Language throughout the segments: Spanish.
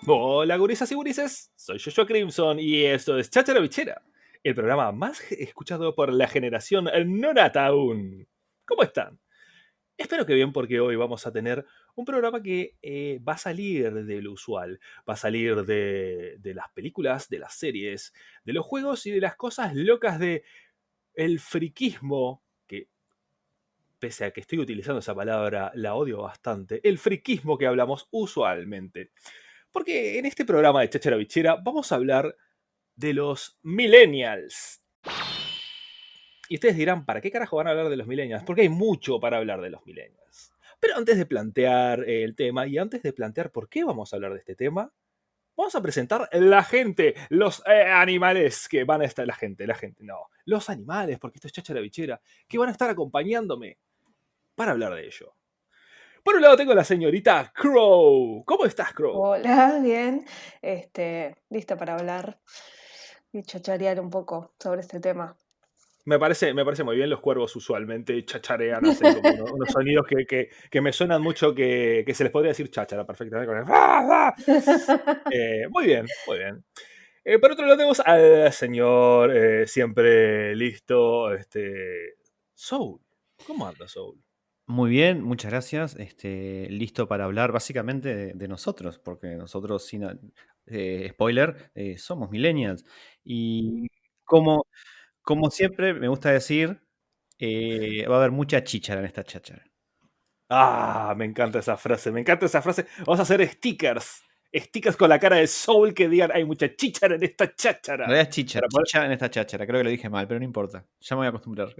Hola, gurisas y gurises, soy Joshua Crimson y esto es Cháchara Bichera, el programa más escuchado por la generación no nata aún. ¿Cómo están? Espero que bien, porque hoy vamos a tener un programa que va a salir de lo usual, va a salir de las películas, de las series, de los juegos y de las cosas locas de el friquismo, que pese a que estoy utilizando esa palabra, la odio bastante, el friquismo que hablamos usualmente. Porque en este programa de Cháchara Bichera vamos a hablar de los millennials. Y ustedes dirán, ¿para qué carajo van a hablar de los millennials? Porque hay mucho para hablar de los millennials. Pero antes de plantear el tema y antes de plantear por qué vamos a hablar de este tema, vamos a presentar la gente, los animales que van a estar, no, los animales, porque esto es Cháchara Bichera, que van a estar acompañándome para hablar de ello. Por un lado tengo a la señorita Crow. ¿Cómo estás, Crow? Hola, bien. Lista para hablar y chacharear un poco sobre este tema. Me parece muy bien. Los cuervos usualmente chacharean, hacen como unos sonidos que me suenan mucho, que se les podría decir cháchara perfectamente. Con el ¡ah, ah! Muy bien, muy bien. Por otro lado tenemos al señor siempre listo, Soul. ¿Cómo anda, Soul? Muy bien, muchas gracias. Listo para hablar básicamente de nosotros, porque nosotros, spoiler, somos millennials. Y como, como siempre me gusta decir, va a haber mucha chíchara en esta cháchara. Ah, me encanta esa frase, me encanta esa frase. Vamos a hacer stickers. Stickers con la cara de Soul que digan, hay mucha chíchara en esta En cháchara. realidad es chicha, Para poder... chicha en esta cháchara. Creo que lo dije mal, pero no importa. Ya me voy a acostumbrar.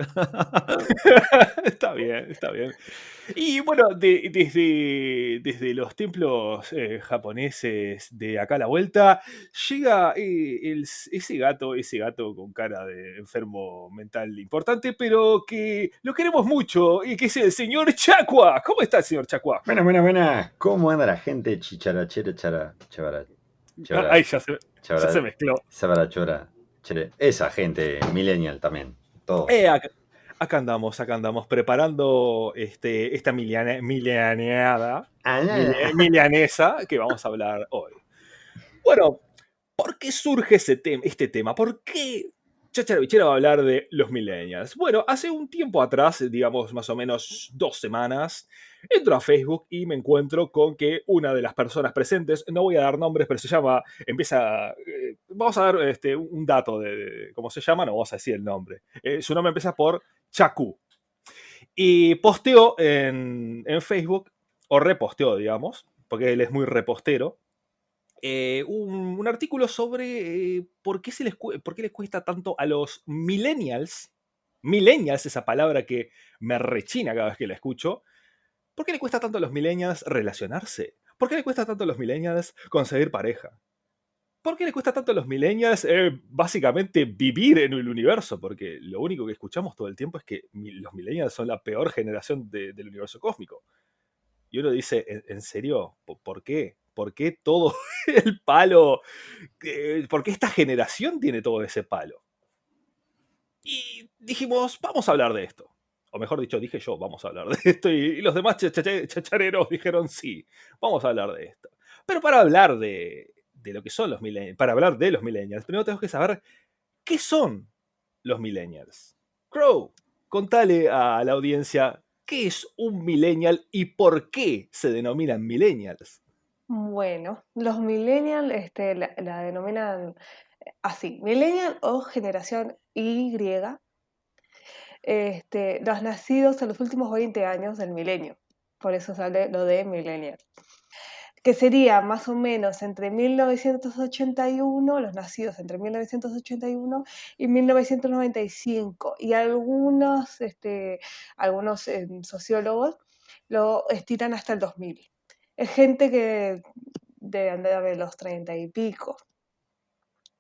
Está bien, está bien. Y bueno, desde los templos japoneses de acá a la vuelta, llega ese gato con cara de enfermo mental importante, pero que lo queremos mucho, y que es el señor Chacua. ¿Cómo está el señor Chacua? Buenas, buenas, buenas. ¿Cómo anda la gente? Chicharachera, chara, chavara, Ahí chavara, ya se chavara, mezcló. sabara, chora, chere. Esa gente, millennial también, todos. Acá, acá andamos preparando esta milianeada, Ah, nada. milianesa que vamos a hablar hoy. Bueno, ¿por qué surge este tema? ¿Por qué Cháchara Bichera va a hablar de los millennials? Bueno, hace un tiempo atrás, digamos más o menos 2 semanas, entro a Facebook y me encuentro con que una de las personas presentes, no voy a dar nombres, pero vamos a dar un dato de cómo se llama, no vamos a decir el nombre. Su nombre empieza por Chaku. Y posteó en Facebook, o reposteó, digamos, porque él es muy repostero, un artículo sobre por qué les cuesta tanto a los millennials, esa palabra que me rechina cada vez que la escucho, ¿por qué le cuesta tanto a los millennials relacionarse? ¿Por qué le cuesta tanto a los millennials conseguir pareja? ¿Por qué le cuesta tanto a los millennials básicamente vivir en el universo? Porque lo único que escuchamos todo el tiempo es que los millennials son la peor generación del universo cósmico. Y uno dice, ¿en serio? ¿Por qué? ¿Por qué todo el palo? ¿Por qué esta generación tiene todo ese palo? Y dijimos, vamos a hablar de esto. O mejor dicho, dije yo, vamos a hablar de esto. Y los demás chachareros dijeron, sí, vamos a hablar de esto. Pero para hablar de lo que son los millennials, para hablar de los millennials, primero tenemos que saber qué son los millennials. Crow, contale a la audiencia qué es un millennial y por qué se denominan millennials. Bueno, los millennials la denominan así, millennial o generación Y, los nacidos en los últimos 20 años del milenio. Por eso sale lo de millennial. Que sería más o menos entre 1981, los nacidos entre 1981 y 1995, y algunos sociólogos lo estiran hasta el 2000. Es gente que debe andar de los 30 y pico.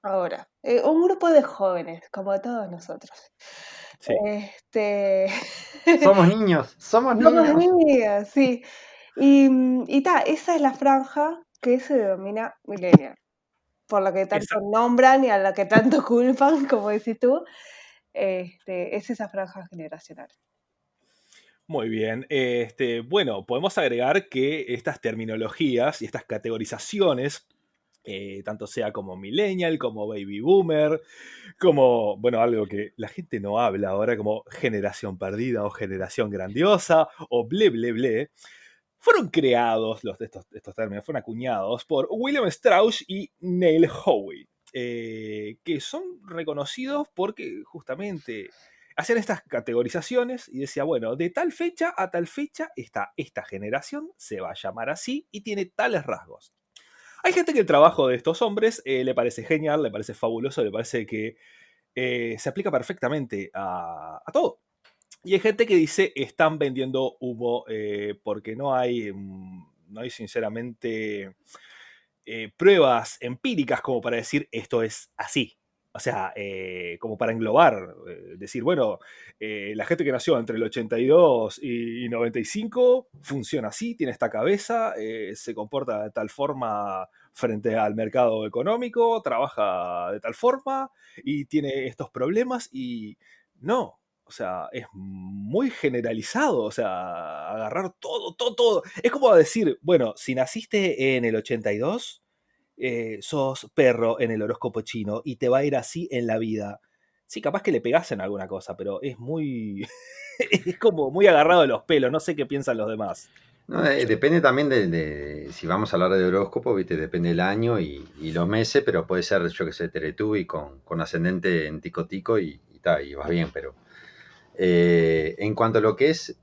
Ahora, un grupo de jóvenes, como todos nosotros. Sí. Este... Somos niños, somos Somos niños. niñas, sí. Esa es la franja que se denomina millennial, por la que tanto Esa- nombran y a la que tanto culpan, como decís tú, es esa franja generacional. Muy bien. Bueno, podemos agregar que estas terminologías y estas categorizaciones tanto sea como millennial, como baby boomer, como, bueno, algo que la gente no habla ahora, como generación perdida o generación grandiosa o ble, ble, ble, fueron creados, estos términos fueron acuñados por William Strauss y Neil Howe, que son reconocidos porque justamente hacían estas categorizaciones y decía, bueno, de tal fecha a tal fecha esta generación se va a llamar así y tiene tales rasgos. Hay gente que el trabajo de estos hombres le parece genial, le parece fabuloso, le parece que se aplica perfectamente a todo. Y hay gente que dice, están vendiendo humo porque no hay sinceramente pruebas empíricas como para decir esto es así. O sea, como para englobar, decir, bueno, la gente que nació entre el 82 y 95 funciona así, tiene esta cabeza, se comporta de tal forma frente al mercado económico, trabaja de tal forma y tiene estos problemas y no. O sea, es muy generalizado, o sea, agarrar todo, todo, todo. Es como decir, bueno, si naciste en el 82, sos perro en el horóscopo chino y te va a ir así en la vida. Sí, capaz que le pegás en alguna cosa, pero es muy... es como muy agarrado de los pelos, no sé qué piensan los demás. No, depende también si vamos a hablar de horóscopo, ¿viste? Depende del año y los meses, pero puede ser, yo que sé, Teletubby con ascendente en Tico Tico y vas bien, pero en cuanto a lo que es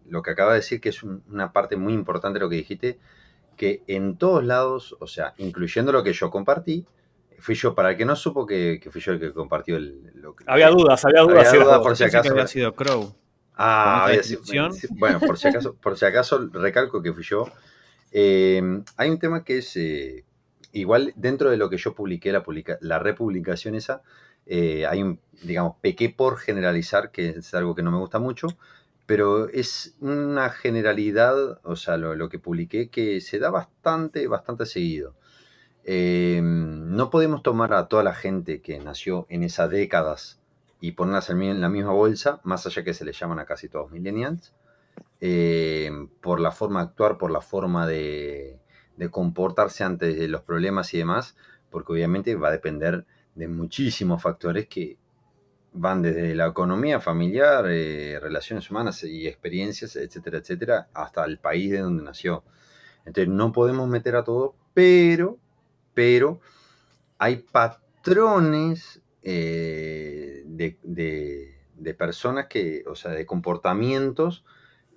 lo que acaba de decir, que es una parte muy importante de lo que dijiste, que en todos lados, o sea, incluyendo lo que yo compartí, fui yo, para el que no supo que fui yo el que compartió Había dudas había si eras dudas vos. por si Pensé que acaso. había sido Crow. Con Ah, esa descripción. bueno, por si acaso recalco que fui yo. Hay un tema que es igual dentro de lo que yo publiqué, la republicación esa, hay un, digamos, pequé por generalizar, que es algo que no me gusta mucho, pero es una generalidad, o sea, lo que publiqué que se da bastante, bastante seguido. No podemos tomar a toda la gente que nació en esas décadas y ponerlas en la misma bolsa, más allá que se les llaman a casi todos millennials, por la forma de actuar, por la forma de comportarse ante los problemas y demás, porque obviamente va a depender de muchísimos factores que van desde la economía familiar, relaciones humanas y experiencias, etcétera, etcétera, hasta el país de donde nació. Entonces no podemos meter a todo, pero hay patrones de personas que, o sea, de comportamientos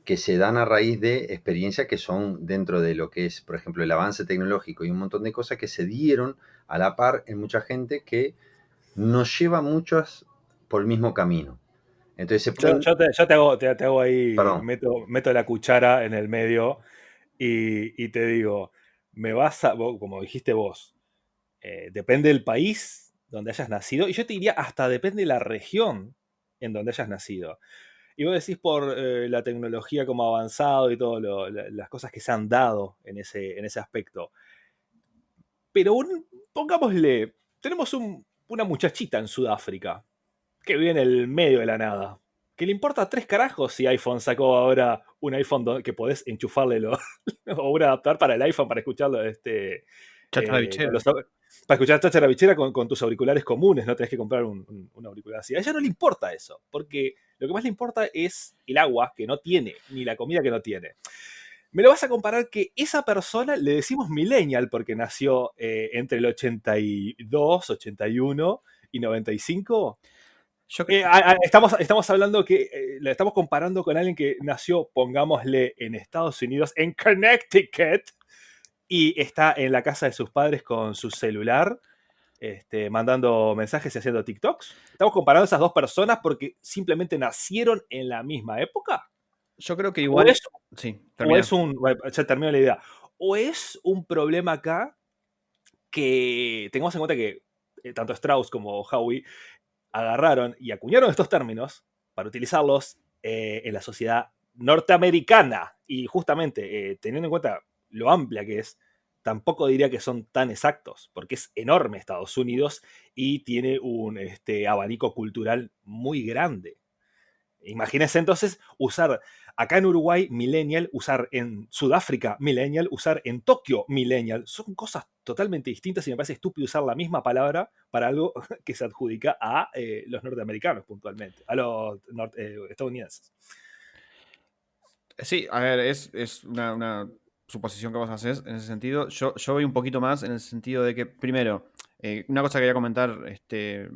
que se dan a raíz de experiencias que son dentro de lo que es, por ejemplo, el avance tecnológico y un montón de cosas que se dieron a la par en mucha gente que nos lleva muchas por el mismo camino. Entonces se pueden... Yo te hago ahí, Perdón. meto la cuchara en el medio y te digo, como dijiste vos, depende del país donde hayas nacido, y yo te diría hasta depende de la región en donde hayas nacido. Y vos decís por la tecnología como avanzado y todas las cosas que se han dado en ese aspecto. Pero pongámosle, tenemos una muchachita en Sudáfrica que vive en el medio de la nada. Que le importa tres carajos si iPhone sacó ahora un iPhone que podés enchufarle o un adaptar para el iPhone para escucharlo Chacha la bichera. para escuchar Chacha la Bichera con tus auriculares comunes, no tenés que comprar un auricular así. A ella no le importa eso, porque lo que más le importa es el agua que no tiene, ni la comida que no tiene. Me lo vas a comparar que esa persona le decimos millennial porque nació entre el 82, 81 y 95. Yo creo Estamos hablando que la estamos comparando con alguien que nació, pongámosle, en Estados Unidos, en Connecticut, y está en la casa de sus padres con su celular, mandando mensajes y haciendo TikToks. ¿Estamos comparando a esas dos personas porque simplemente nacieron en la misma época? que ¿O igual. es, Sí, o termina. es un... Ya termino la idea. ¿O es un problema acá que tengamos en cuenta que tanto Strauss como Howe agarraron y acuñaron estos términos para utilizarlos en la sociedad norteamericana? Y justamente, teniendo en cuenta lo amplia que es, tampoco diría que son tan exactos, porque es enorme Estados Unidos y tiene un abanico cultural muy grande. Imagínense entonces usar acá en Uruguay millennial, usar en Sudáfrica millennial, usar en Tokio millennial. Son cosas totalmente distintas y me parece estúpido usar la misma palabra para algo que se adjudica a los norteamericanos puntualmente, a los estadounidenses. Sí, a ver, es una suposición que vos haces en ese sentido. Yo voy un poquito más en el sentido de que, primero, una cosa que quería comentar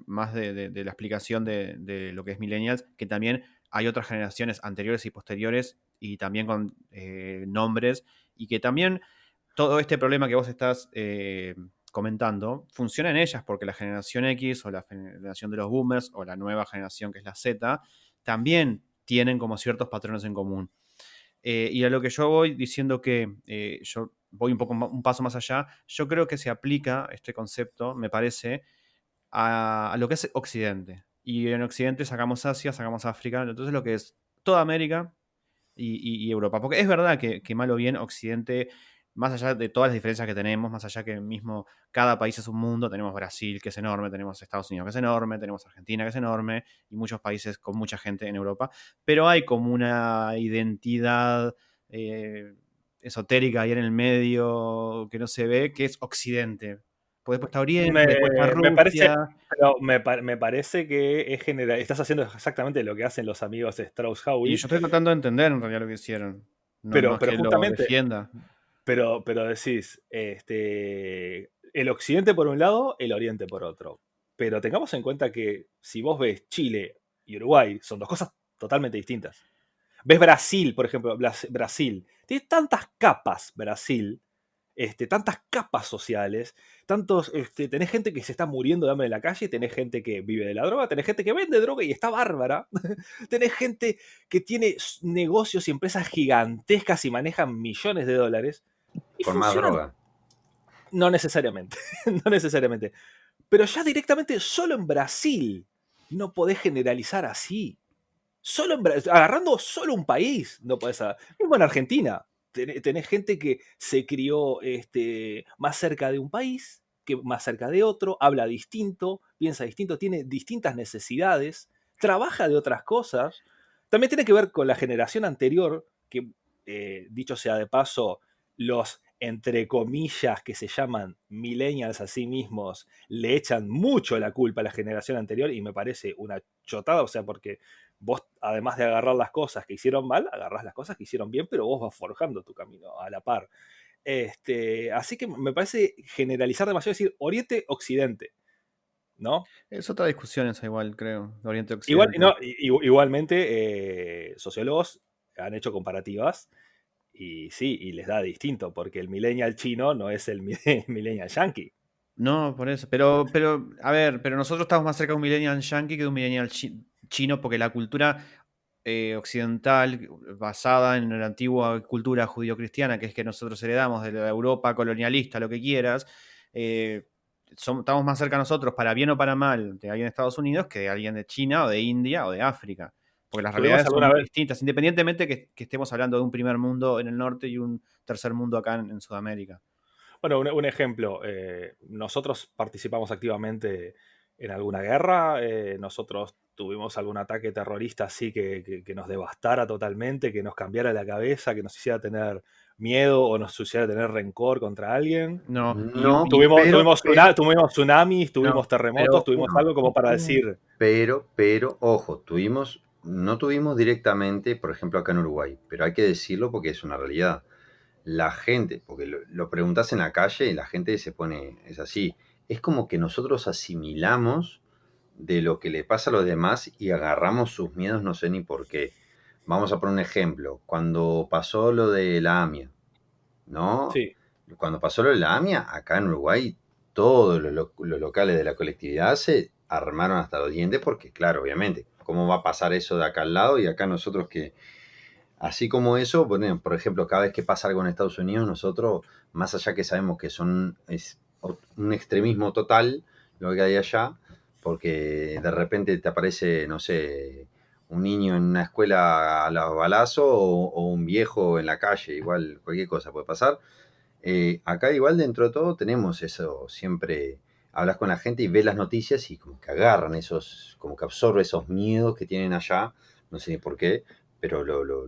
más de la explicación de lo que es Millennials, que también hay otras generaciones anteriores y posteriores y también con nombres, y que también todo este problema que vos estás comentando funciona en ellas, porque la generación X o la generación de los boomers o la nueva generación que es la Z también tienen como ciertos patrones en común. Y a lo que yo voy diciendo que yo voy un paso más allá, yo creo que se aplica este concepto, me parece, a lo que es Occidente. Y en Occidente sacamos Asia, sacamos África, entonces lo que es toda América y Europa. Porque es verdad que mal o bien Occidente, más allá de todas las diferencias que tenemos, más allá que mismo cada país es un mundo, tenemos Brasil, que es enorme, tenemos Estados Unidos, que es enorme, tenemos Argentina, que es enorme, y muchos países con mucha gente en Europa, pero hay como una identidad esotérica ahí en el medio que no se ve, que es Occidente. Pues después está Oriente, después está Me parece, Rusia. pero me parece que es general. Estás haciendo exactamente lo que hacen los amigos Y Strauss-Howe, yo estoy tratando de entender en realidad lo que hicieron. No, pero no es que lo justamente, defienda. pero decís, el occidente por un lado, el oriente por otro. Pero tengamos en cuenta que si vos ves Chile y Uruguay, son dos cosas totalmente distintas. Ves Brasil, por ejemplo, Brasil. Tiene tantas capas Brasil, tantas capas sociales, tenés gente que se está muriendo de hambre en la calle, tenés gente que vive de la droga, tenés gente que vende droga y está bárbara, tenés gente que tiene negocios y empresas gigantescas y manejan millones de dólares y Con más funcionan. droga. No necesariamente, no necesariamente. Pero ya directamente solo en Brasil no podés generalizar así. Agarrando solo un país, no podés. Mismo en Argentina, tenés gente que se crió más cerca de un país, que más cerca de otro, habla distinto, piensa distinto, tiene distintas necesidades, trabaja de otras cosas. También tiene que ver con la generación anterior, que dicho sea de paso, los entre comillas que se llaman millennials a sí mismos le echan mucho la culpa a la generación anterior y me parece una chotada, o sea, porque vos, además de agarrar las cosas que hicieron mal, agarrás las cosas que hicieron bien, pero vos vas forjando tu camino a la par. Así que me parece generalizar demasiado, decir Oriente-Occidente, ¿no? Es otra discusión esa igual, creo, de Igual, Oriente-Occidente. no, igualmente, sociólogos han hecho comparativas y sí, y les da distinto, porque el millennial chino no es el millennial yankee. No, por eso. Pero, a ver, pero nosotros estamos más cerca de un millennial yankee que de un millennial chino, porque la cultura occidental, basada en la antigua cultura judío-cristiana, que es que nosotros heredamos de la Europa colonialista, lo que quieras, estamos más cerca nosotros, para bien o para mal, de alguien de Estados Unidos que de alguien de China o de India o de África. Porque las ¿Tuvimos realidades son alguna muy vez? distintas, independientemente que estemos hablando de un primer mundo en el norte y un tercer mundo acá en Sudamérica. Bueno, un ejemplo, nosotros participamos activamente en alguna guerra, nosotros tuvimos algún ataque terrorista así que nos devastara totalmente, que nos cambiara la cabeza, que nos hiciera tener miedo o nos hiciera tener rencor contra alguien. No, No, Tuvimos, pero, tuvimos tsunamis, tuvimos no, terremotos, tuvimos no, algo como para decir, ojo, no tuvimos directamente, por ejemplo, acá en Uruguay, pero hay que decirlo porque es una realidad. La gente, porque lo preguntas en la calle y la gente se pone, es así, es como que nosotros asimilamos de lo que le pasa a los demás y agarramos sus miedos, no sé ni por qué. Vamos a poner un ejemplo, cuando pasó lo de la AMIA, ¿no? sí, Cuando pasó lo de la AMIA, acá en Uruguay, todos los locales de la colectividad se armaron hasta los dientes porque, claro, obviamente, ¿cómo va a pasar eso de acá al lado y acá nosotros que... Así como eso, bueno, por ejemplo, cada vez que pasa algo en Estados Unidos, nosotros, más allá que sabemos que es un extremismo total lo que hay allá, porque de repente te aparece, no sé, un niño en una escuela a los balazos o un viejo en la calle, igual cualquier cosa puede pasar. Acá igual dentro de todo tenemos eso, siempre hablas con la gente y ves las noticias y como que agarran esos, como que absorbe esos miedos que tienen allá no sé por qué, pero lo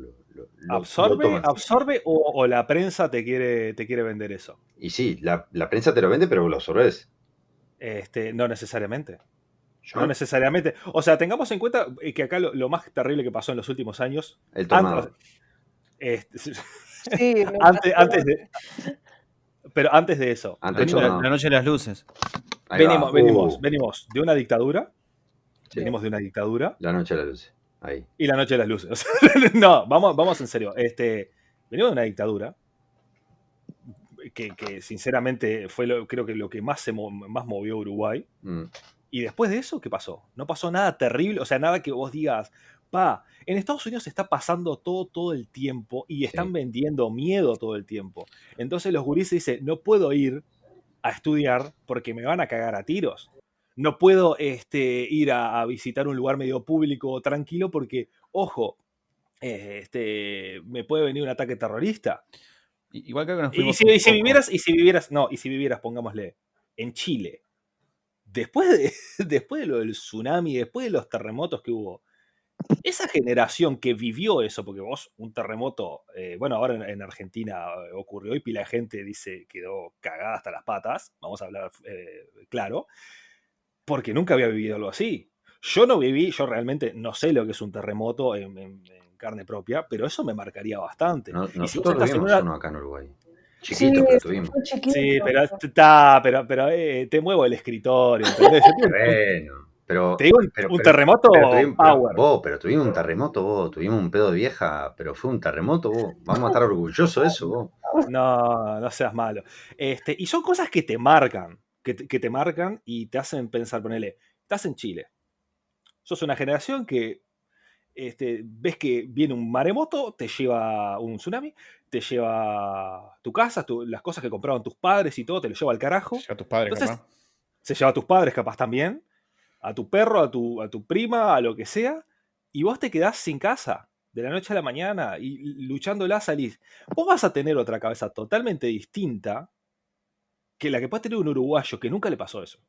¿Absorbe, toman. absorbe o la prensa te quiere vender eso? Y sí, la prensa te lo vende, pero vos lo absorbés. No necesariamente. Yo No necesariamente. O sea, tengamos en cuenta que acá lo más terrible que pasó en los últimos años. el tornado. Sí, me Antes, pasó. antes de. Pero antes de eso. Antes del La tornado. noche de las luces. Ahí va. Venimos de una dictadura. Sí. Venimos de una dictadura. La noche de la luz. Ahí. Y la noche de las luces. No, vamos en serio. Venimos de una dictadura. Que sinceramente fue creo que lo que más movió a Uruguay. Mm. Y después de eso, ¿qué pasó? No pasó nada terrible, o sea, nada que vos digas, en Estados Unidos está pasando todo el tiempo y están vendiendo miedo todo el tiempo. Entonces los gurises dicen, no puedo ir a estudiar porque me van a cagar a tiros. No puedo ir a visitar un lugar medio público tranquilo porque, ojo, me puede venir un ataque terrorista. Igual creo que nos Y fuimos si vivieras, pongámosle, en Chile, después de lo del tsunami, después de los terremotos que hubo, esa generación que vivió eso, porque vos, un terremoto, bueno, ahora en Argentina ocurrió y pila de gente dice quedó cagada hasta las patas, vamos a hablar claro, porque nunca había vivido algo así. Yo realmente no sé lo que es un terremoto en carne propia, pero eso me marcaría bastante. Y si vos Nosotros estás en tuvimos uno acá en Uruguay. Sí, Chiquito, pero tuvimos. fue chiquito. Sí, pero te muevo el escritorio, ¿entendés? Bueno, pero Te digo un terremoto pero tuvimos un terremoto, vos, tuvimos un pedo de vieja, pero fue un terremoto, vos. Vamos a estar orgullosos de eso, vos. No seas malo. Y son cosas que te marcan, que te marcan y te hacen pensar, ponele, estás en Chile. Sos una generación que ves que viene un maremoto, te lleva un tsunami, te lleva tu casa, las cosas que compraron tus padres y todo, te lo lleva al carajo. a tus padres, Entonces, capaz. se lleva a tus padres capaz también, a tu perro, a tu prima, a lo que sea, y vos te quedás sin casa de la noche a la mañana y luchándola salís. Vos vas a tener otra cabeza totalmente distinta que la que puede tener un uruguayo que nunca le pasó eso.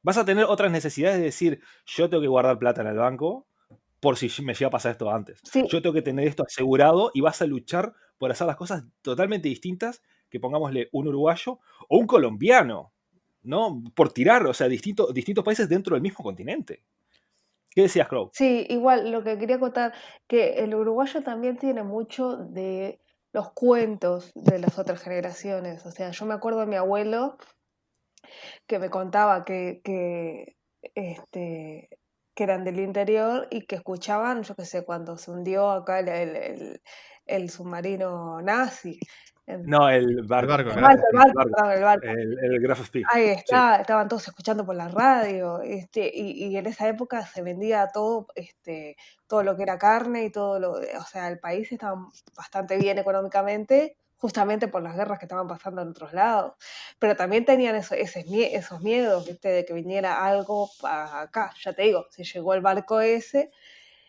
Vas a tener otras necesidades de decir, yo tengo que guardar plata en el banco por si me llega a pasar esto antes. Sí. Yo tengo que tener esto asegurado y vas a luchar por hacer las cosas totalmente distintas que pongámosle un uruguayo o un colombiano, ¿no? Por tirar, o sea, distintos países dentro del mismo continente. ¿Qué decías, Crow? Sí, igual lo que quería contar, que el uruguayo también tiene mucho de los cuentos de las otras generaciones. O sea, yo me acuerdo de mi abuelo que me contaba que eran del interior y que escuchaban, yo qué sé, cuando se hundió acá el submarino nazi. No, el barco. barco, El barco. El Graf Spee. Ahí Sí. está, estaban todos escuchando por la radio, y en esa época se vendía todo, todo lo que era carne y o sea, el país estaba bastante bien económicamente, justamente por las guerras que estaban pasando en otros lados, pero también tenían esos miedos, ¿viste? De que viniera algo acá, ya te digo, se llegó el barco ese,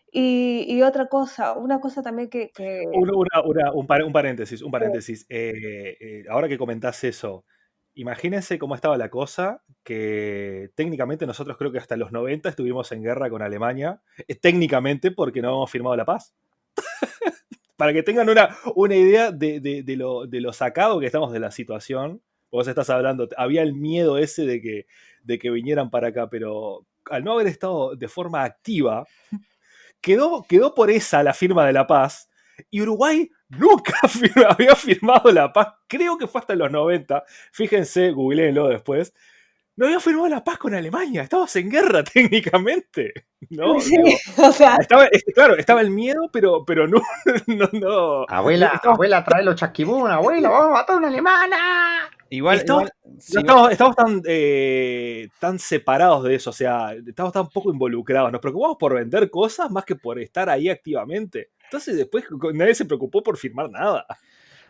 y otra cosa, una cosa también que Un paréntesis. Ahora que comentás eso, imagínense cómo estaba la cosa, que técnicamente nosotros creo que hasta los 90 estuvimos en guerra con Alemania, técnicamente porque no habíamos firmado la paz. Para que tengan una idea de lo sacado que estamos de la situación. Vos estás hablando, había el miedo ese de que vinieran para acá, pero al no haber estado de forma activa, quedó por esa la firma de la paz, y Uruguay nunca había firmado la paz, creo que fue hasta los 90, fíjense, googleenlo después, no había firmado la paz con Alemania, estabas en guerra técnicamente, ¿no? Sí, Digo, o sea, claro, estaba el miedo, pero no. Abuela, trae los chasquibún, abuela, vamos a matar a una alemana. Igual, Estamos tan separados de eso, o sea, estamos tan poco involucrados. Nos preocupamos por vender cosas más que por estar ahí activamente. Entonces después nadie se preocupó por firmar nada.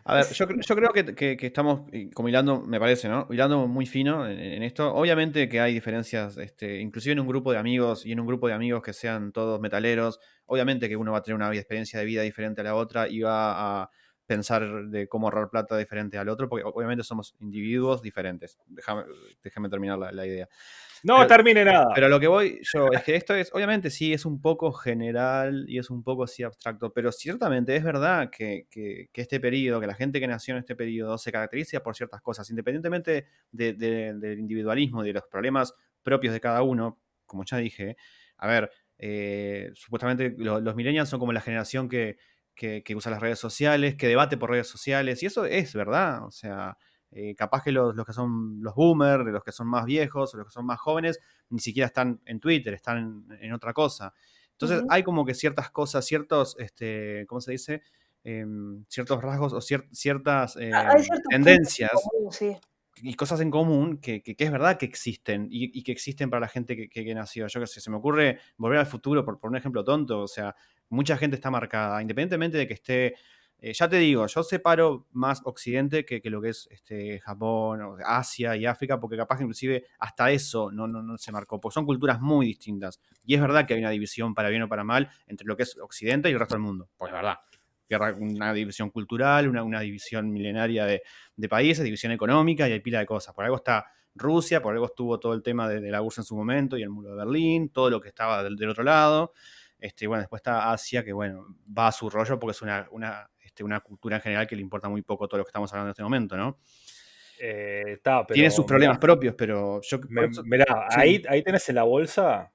A ver, yo creo que estamos como hilando, me parece, ¿no? Hilando muy fino en esto. Obviamente que hay diferencias, inclusive en un grupo de amigos y en un grupo de amigos que sean todos metaleros. Obviamente que uno va a tener una experiencia de vida diferente a la otra y va pensar de cómo ahorrar plata diferente al otro, porque obviamente somos individuos diferentes. Déjame terminar la idea. No termine nada. Pero a lo que voy yo es que esto es, obviamente sí, es un poco general y es un poco así abstracto, pero ciertamente es verdad que este periodo, que la gente que nació en este periodo se caracteriza por ciertas cosas, independientemente del individualismo y de los problemas propios de cada uno, como ya dije. A ver, supuestamente los millennials son como la generación que usa las redes sociales, que debate por redes sociales, y eso es verdad, o sea... capaz que los que son los boomers, los que son más viejos o los que son más jóvenes, ni siquiera están en Twitter, están en otra cosa. Entonces hay como que ciertas cosas, ciertos, ¿cómo se dice? Ciertos rasgos o ciertas Hay ciertos tendencias puntos en común, sí. y cosas en común que es verdad que existen y que existen para la gente que nació. Yo que sé, se me ocurre Volver al Futuro, por un ejemplo tonto, o sea, mucha gente está marcada, independientemente de que esté... ya te digo, yo separo más Occidente que lo que es Japón, o Asia y África, porque capaz que inclusive hasta eso no se marcó, porque son culturas muy distintas. Y es verdad que hay una división para bien o para mal entre lo que es Occidente y el resto del mundo, pues es verdad. Una división cultural, una división milenaria de países, división económica, y hay pila de cosas. Por algo está Rusia, por algo estuvo todo el tema de la URSS en su momento y el muro de Berlín, todo lo que estaba del otro lado. Bueno, después está Asia, que bueno, va a su rollo porque es una cultura en general que le importa muy poco todo lo que estamos hablando en este momento, ¿no? Tiene sus problemas propios, pero yo... Mirá, sí. ahí tenés en la bolsa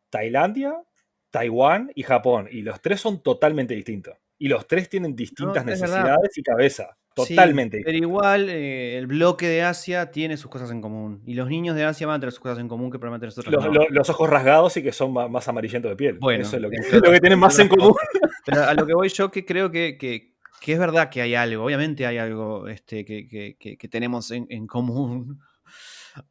Tailandia, Taiwán y Japón, y los tres son totalmente distintos. Y los tres tienen distintas necesidades y cabeza. Totalmente. Sí, pero igual el bloque de Asia tiene sus cosas en común. Y los niños de Asia van a tener sus cosas en común que probablemente nosotros no. Los ojos rasgados y que son más amarillentos de piel. Bueno, eso es lo que tienen más en común. Pero a lo que voy yo, que creo que es verdad que hay algo. Obviamente hay algo que tenemos en común.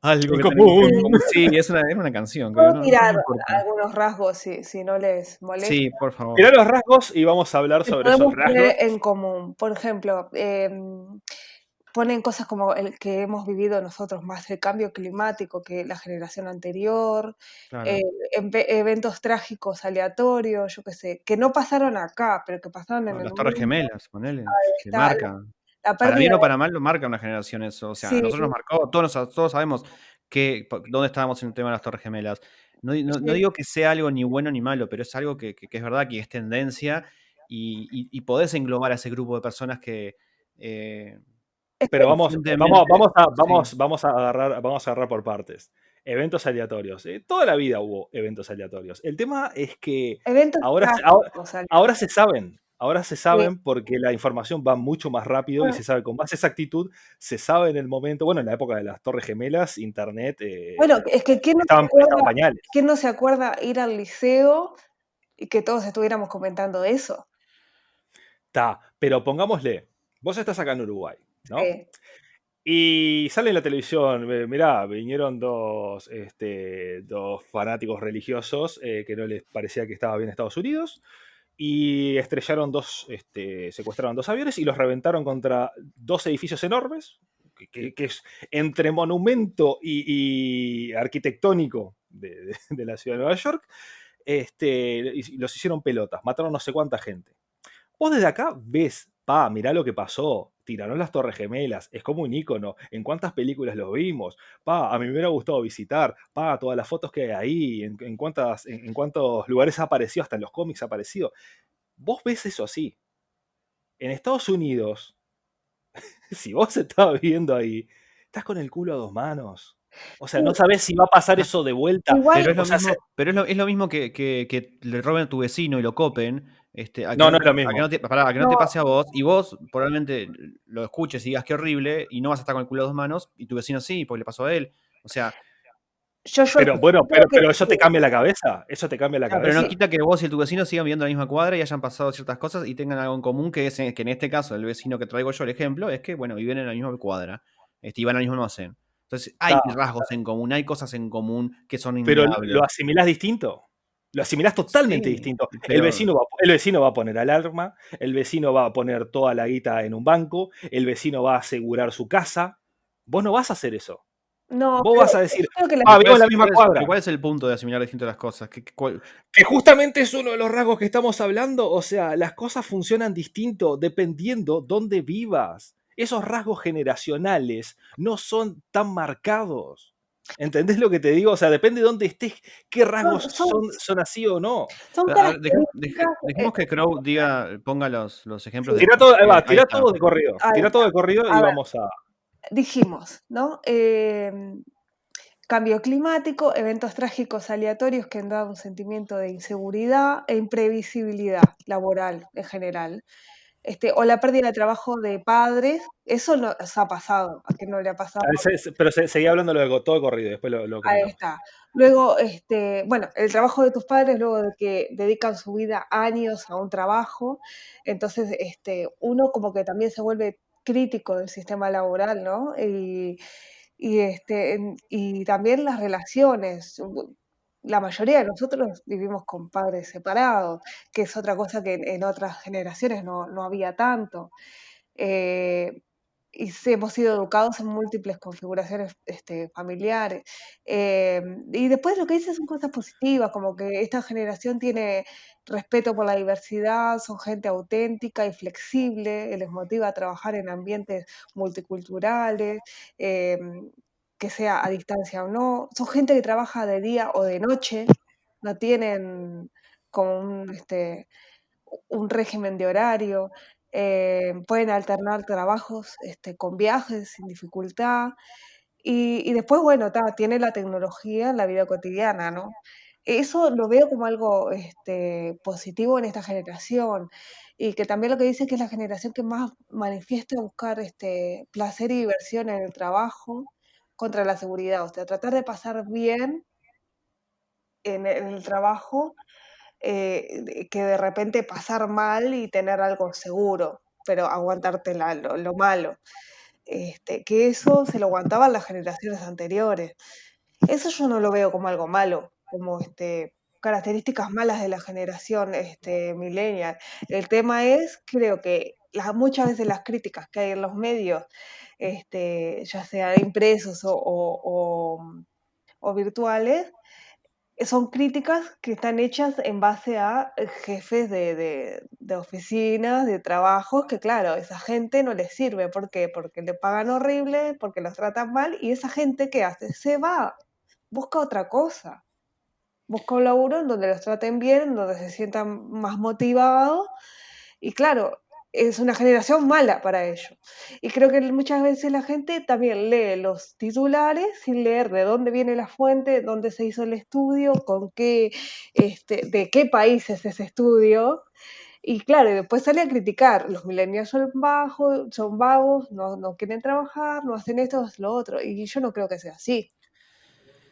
Algo en que común. Sí, es una canción. Puedo tirar algunos rasgos si no les molesta. Sí, por favor. Tirá los rasgos y vamos a hablar sobre esos rasgos. En común. Por ejemplo, ponen cosas como el que hemos vivido nosotros, más el cambio climático que la generación anterior, claro. Eventos trágicos aleatorios, yo qué sé, que no pasaron acá, pero que pasaron en el mundo. Las Torres Gemelas, ponele, que marcan. Para bien o para mal lo marca una generación eso. O sea, sí. A nosotros nos marcó, todos sabemos dónde estábamos en el tema de las Torres Gemelas. No digo que sea algo ni bueno ni malo, pero es algo que es verdad, que es tendencia y podés englobar a ese grupo de personas que... pero vamos a agarrar por partes. Eventos aleatorios. Toda la vida hubo eventos aleatorios. El tema es que ahora se saben. Ahora se saben porque la información va mucho más rápido y se sabe con más exactitud. Se sabe en el momento, bueno, en la época de las Torres Gemelas, internet. Bueno, es que ¿quién no se acuerda ir al liceo y que todos estuviéramos comentando eso? Pero pongámosle, vos estás acá en Uruguay, ¿no? Sí. Y sale en la televisión, mirá, vinieron dos fanáticos religiosos que no les parecía que estaba bien Estados Unidos y estrellaron secuestraron 2 aviones y los reventaron contra 2 edificios enormes, que es entre monumento y arquitectónico de la ciudad de Nueva York, y los hicieron pelotas, mataron no sé cuánta gente. Vos desde acá ves, mirá lo que pasó, tiraron las Torres Gemelas, es como un ícono, en cuántas películas lo vimos, a mí me hubiera gustado visitar, todas las fotos que hay ahí, en cuántos lugares ha aparecido, hasta en los cómics ha aparecido. Vos ves eso así. En Estados Unidos, si vos estás viviendo ahí, estás con el culo a 2 manos. O sea, no sabés si va a pasar eso de vuelta. Pero es lo mismo que le roben a tu vecino y lo copen. No es lo mismo. A que no te pase a vos, y vos probablemente lo escuches y digas qué horrible, y no vas a estar con el culo a 2 manos, y tu vecino sí, porque le pasó a él. O sea... Pero eso te cambia la cabeza. Eso te cambia la cabeza. Pero no quita que vos y tu vecino sigan viviendo en la misma cuadra y hayan pasado ciertas cosas y tengan algo en común, que en este caso, el vecino que traigo yo, el ejemplo, es que, bueno, viven en la misma cuadra, y van al mismo almacén. Entonces, hay rasgos en común, hay cosas en común que son innegables. Pero lo asimilás distinto. Lo asimilás totalmente distinto. Pero... El vecino va a poner alarma, el vecino va a poner toda la guita en un banco, el vecino va a asegurar su casa. Vos no vas a hacer eso. No, Vos pero vas a yo decir, creo que la vivimos en la misma cuadra. ¿Cuál es el punto de asimilar distinto las cosas? Que justamente es uno de los rasgos que estamos hablando. O sea, las cosas funcionan distinto dependiendo dónde vivas. Esos rasgos generacionales no son tan marcados. ¿Entendés lo que te digo? O sea, depende de dónde estés, qué rasgos son así o no. son A ver, características. dejemos que Crow ponga los ejemplos de Tira por todo, ahí qué. va, Ahí tira está. todo de corrido. Ahí Tira está. todo de corrido A y ver, vamos a. dijimos, ¿no? Cambio climático, eventos trágicos aleatorios que han dado un sentimiento de inseguridad e imprevisibilidad laboral en general. O la pérdida de trabajo de padres, eso nos ha pasado, a quien no le ha pasado. Pero seguía hablando todo de corrido, después lo Ahí comentamos. está. Luego, bueno, el trabajo de tus padres, luego de que dedican su vida años a un trabajo, entonces uno como que también se vuelve crítico del sistema laboral, ¿no? Y también las relaciones. La mayoría de nosotros vivimos con padres separados, que es otra cosa que en otras generaciones no había tanto. Eh, hemos sido educados en múltiples configuraciones familiares. Y después lo que dices son cosas positivas, como que esta generación tiene respeto por la diversidad, son gente auténtica y flexible, les motiva a trabajar en ambientes multiculturales, que sea a distancia o no. Son gente que trabaja de día o de noche, no tienen como un régimen de horario, pueden alternar trabajos con viajes sin dificultad. Y después, bueno, tiene la tecnología en la vida cotidiana, ¿no? Eso lo veo como algo positivo en esta generación. Y que también lo que dice que es la generación que más manifiesta buscar placer y diversión en el trabajo contra la seguridad. O sea, tratar de pasar bien en el trabajo que de repente pasar mal y tener algo seguro, pero aguantarte lo malo. Que eso se lo aguantaban las generaciones anteriores. Eso yo no lo veo como algo malo, como características malas de la generación millennial. El tema es, creo que muchas veces las críticas que hay en los medios, ya sea impresos o virtuales, son críticas que están hechas en base a jefes de oficinas, de trabajos, que claro, esa gente no les sirve. ¿Por qué? Porque le pagan horrible, porque los tratan mal, y esa gente, ¿qué hace? Se va, busca otra cosa, busca un laburo en donde los traten bien, donde se sientan más motivados, y claro, es una generación mala para ellos. Y creo que muchas veces la gente también lee los titulares sin leer de dónde viene la fuente, dónde se hizo el estudio, con qué, de qué país es ese estudio. Y claro, y después sale a criticar, los millennials son bajos, son vagos, no quieren trabajar, no hacen esto, hacen lo otro. Y yo no creo que sea así.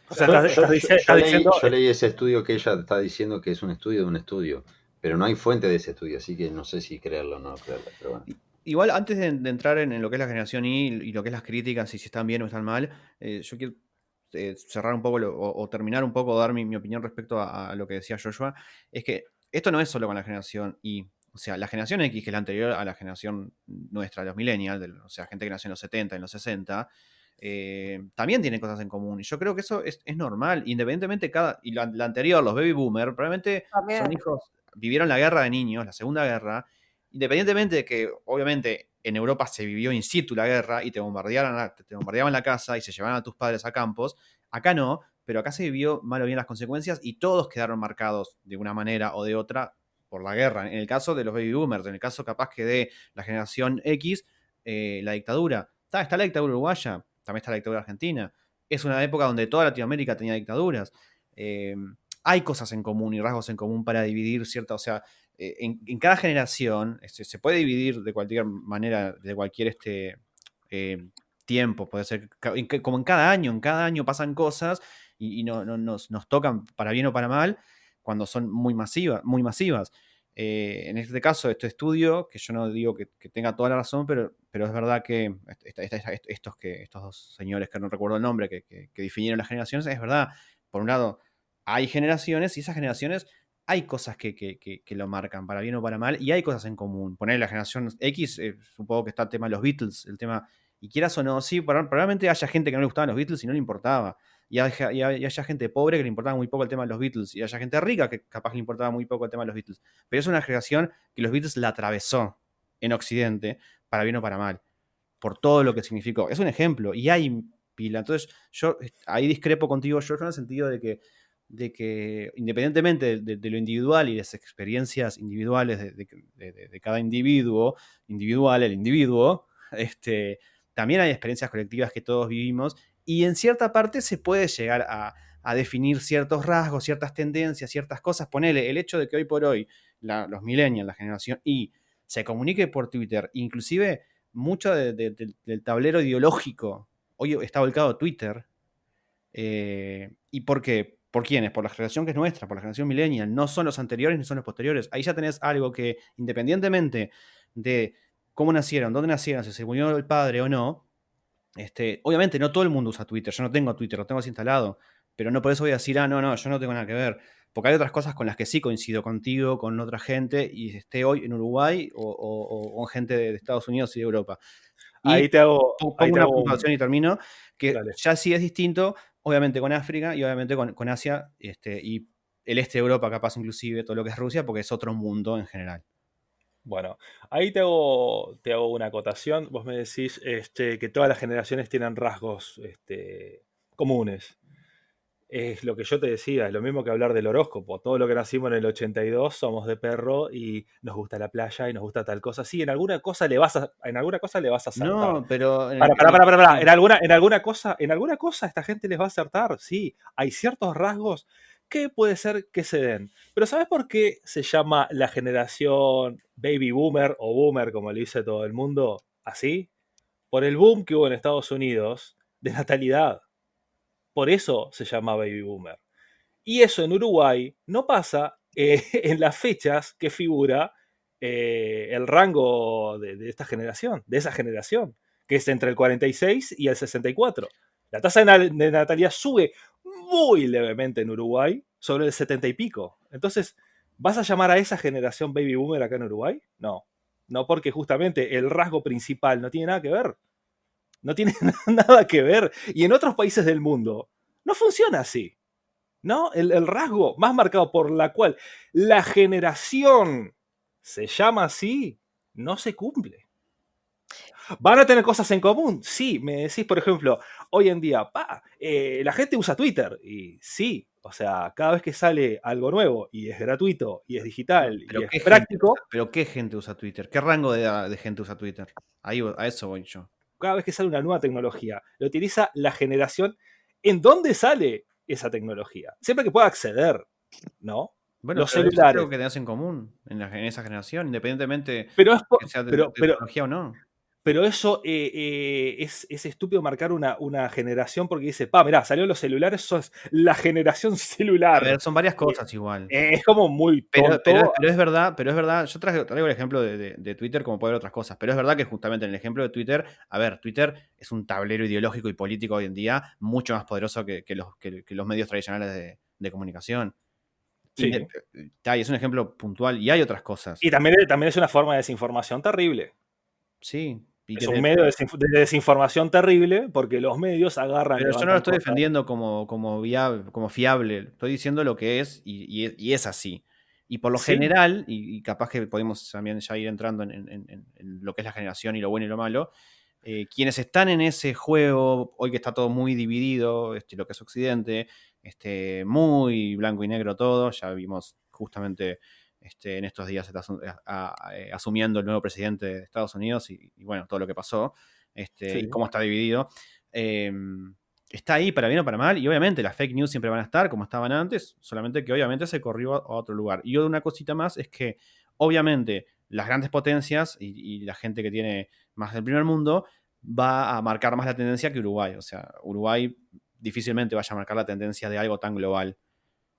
O sea, Yo diciendo. leí ese estudio que ella está diciendo que es un estudio de un estudio, pero no hay fuente de ese estudio, así que no sé si creerlo o no creerlo. Pero bueno. Igual, antes de entrar en lo que es la generación Y y lo que es las críticas y si están bien o están mal, yo quiero cerrar un poco o terminar un poco, dar mi opinión respecto a lo que decía Joshua. Es que esto no es solo con la generación Y. O sea, la generación X, que es la anterior a la generación nuestra, los millennials, o sea, gente que nació en los 70, en los 60, también tiene cosas en común. Y yo creo que eso es normal, independientemente y la anterior, los baby boomers, probablemente También. son hijos, vivieron la guerra de niños, la Segunda Guerra, independientemente de que, obviamente, en Europa se vivió in situ la guerra y te bombardeaban la casa y se llevaban a tus padres a campos, acá no, pero acá se vivió mal o bien las consecuencias y todos quedaron marcados de una manera o de otra por la guerra. En el caso de los baby boomers, en el caso capaz que de la generación X, la dictadura. Está la dictadura uruguaya, también está la dictadura argentina. Es una época donde toda Latinoamérica tenía dictaduras. Hay cosas en común y rasgos en común para dividir cierta, o sea, en cada generación se puede dividir de cualquier manera, de cualquier tiempo, puede ser como en cada año pasan cosas y nos tocan para bien o para mal cuando son muy masivas. En este caso, este estudio, que yo no digo que tenga toda la razón, pero es verdad que estos dos señores, que no recuerdo el nombre, que definieron las generaciones, es verdad. Por un lado, hay generaciones y esas generaciones hay cosas que lo marcan, para bien o para mal, y hay cosas en común. Poner la generación X, supongo que está el tema de los Beatles, el tema Y quieras o no, sí, probablemente haya gente que no le gustaban los Beatles y no le importaba. Y haya gente pobre que le importaba muy poco el tema de los Beatles. Y haya gente rica que capaz le importaba muy poco el tema de los Beatles. Pero es una generación que los Beatles la atravesó en Occidente, para bien o para mal, por todo lo que significó. Es un ejemplo. Y hay pila. Entonces, yo ahí discrepo contigo, George, en el sentido de que independientemente de lo individual y las experiencias individuales de cada individuo, el individuo, también hay experiencias colectivas que todos vivimos y en cierta parte se puede llegar a definir ciertos rasgos, ciertas tendencias, ciertas cosas. Ponele el hecho de que hoy por hoy los millennials, la generación Y, se comunique por Twitter, inclusive mucho del tablero ideológico hoy está volcado a Twitter. ¿Y por qué? ¿Por quiénes? Por la generación que es nuestra, por la generación millennial. No son los anteriores ni son los posteriores. Ahí ya tenés algo que, independientemente de cómo nacieron, dónde nacieron, si se murió el padre o no, obviamente no todo el mundo usa Twitter. Yo no tengo Twitter, lo tengo desinstalado. Pero no por eso voy a decir, no, yo no tengo nada que ver. Porque hay otras cosas con las que sí coincido contigo, con otra gente, y esté hoy en Uruguay o con gente de Estados Unidos y de Europa. Ahí Y te hago, pongo ahí te una hago un- puntuación y termino, que Dale. ya sí es distinto, obviamente con África y obviamente con Asia, y el este de Europa capaz inclusive, todo lo que es Rusia, porque es otro mundo en general. Bueno, ahí te hago una acotación. Vos me decís que todas las generaciones tienen rasgos comunes. Es lo que yo te decía, es lo mismo que hablar del horóscopo. Todo lo que nacimos en el 82 somos de perro y nos gusta la playa y nos gusta tal cosa. Sí, en alguna cosa le vas a acertar. No, pero Para. sí. En alguna cosa esta gente les va a acertar. Sí, hay ciertos rasgos que puede ser que se den. Pero ¿sabes por qué se llama la generación baby boomer o boomer, como le dice todo el mundo, así? Por el boom que hubo en Estados Unidos de natalidad. Por eso se llama baby boomer. Y eso en Uruguay no pasa en las fechas que figura el rango de esta generación, de esa generación, que es entre el 46 y el 64. La tasa de natalidad sube muy levemente en Uruguay, sobre el 70 y pico. Entonces, ¿vas a llamar a esa generación baby boomer acá en Uruguay? No. No, porque justamente el rasgo principal no tiene nada que ver. No tiene nada que ver. Y en otros países del mundo no funciona así. ¿No? El rasgo más marcado por la cual la generación se llama así, no se cumple. ¿Van a tener cosas en común? Sí, me decís, por ejemplo, hoy en día, la gente usa Twitter. Y sí, o sea, cada vez que sale algo nuevo y es gratuito y es digital y es práctico, Pero ¿qué gente usa Twitter? ¿Qué rango de edad de gente usa Twitter? A eso voy yo. cada vez que sale una nueva tecnología, lo utiliza la generación en dónde sale esa tecnología. Siempre que pueda acceder, ¿no? Bueno, Los pero eso es celulares. algo que tenés en común en esa generación, independientemente Pero, que sea de tecnología o no. Pero eso es estúpido marcar una generación porque dice, mirá, salieron los celulares, sos la generación A celular. ver, son varias cosas igual. Es como muy tonto. Pero es verdad, yo traigo el ejemplo de Twitter como puede haber otras cosas, pero es verdad que justamente en el ejemplo de Twitter, a ver, Twitter es un tablero ideológico y político hoy en día mucho más poderoso que los medios tradicionales de comunicación. Sí. Y es un ejemplo puntual y hay otras cosas. Y también es una forma de desinformación terrible. Sí. Es un medio de desinformación terrible porque los medios agarran... Pero yo no lo estoy defendiendo como fiable, estoy diciendo lo que es y es así. Y por lo general, y capaz que podemos también ya ir entrando en lo que es la generación y lo bueno y lo malo, quienes están en ese juego, hoy que está todo muy dividido, lo que es Occidente, muy blanco y negro todo, ya vimos justamente en estos días está asumiendo el nuevo presidente de Estados Unidos y bueno, todo lo que pasó, y cómo está dividido. Está ahí para bien o para mal, y obviamente las fake news siempre van a estar como estaban antes, solamente que obviamente se corrió a otro lugar. Y una cosita más es que obviamente las grandes potencias y la gente que tiene más del primer mundo va a marcar más la tendencia que Uruguay. O sea, Uruguay difícilmente vaya a marcar la tendencia de algo tan global.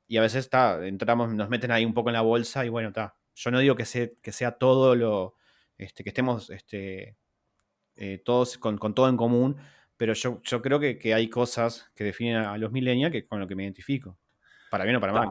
Y a veces nos meten ahí un poco en la bolsa y bueno, yo no digo que sea todo lo, que estemos todos con todo en común, pero yo creo que hay cosas que definen a los millennials con lo que me identifico, para bien o para mal.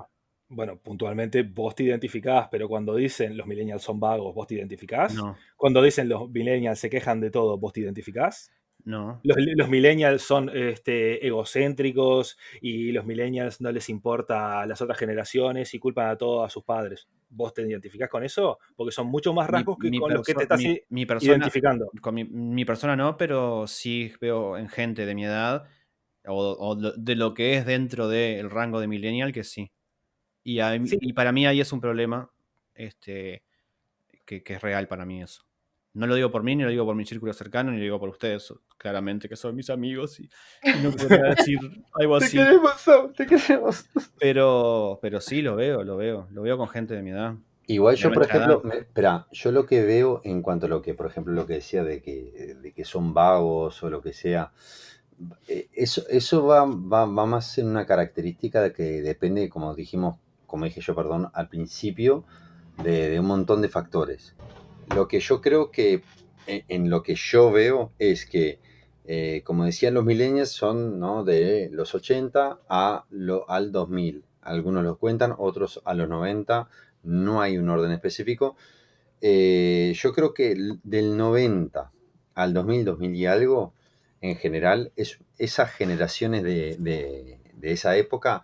Bueno, puntualmente vos te identificás, pero cuando dicen los millennials son vagos, ¿vos te identificás? No. Cuando dicen los millennials se quejan de todo, ¿vos te identificás? No. Los millennials son egocéntricos y los millennials no les importa las otras generaciones y culpan a todos a sus padres. ¿Vos te identificás con eso? Porque son muchos más Mi, rasgos que mi con los que te perso- estás mi persona, identificando. con mi persona no, pero sí veo en gente de mi edad o de lo que es dentro del rango de millennial que sí. Sí, Y para mí ahí es un problema que es real para mí eso. No lo digo por mí, ni lo digo por mi círculo cercano, ni lo digo por ustedes, claramente, que son mis amigos y no querría decir algo Te así. queremos, Sam, te queremos. Pero sí lo veo con gente de mi edad, Igual de yo, por nuestra edad. ejemplo, espera, yo lo que veo en cuanto a lo que, por ejemplo, lo que decía de que son vagos o lo que sea, eso va más en una característica de que depende, como dijimos, como dije yo, perdón, al principio, de un montón de factores. Lo que yo creo que, en lo que yo veo es que, como decían los millennials, son, ¿no?, de los 80 al 2000. Algunos los cuentan, otros a los 90. No hay un orden específico. Yo creo que del 90 al 2000, 2000 y algo, en general, esas generaciones de esa época,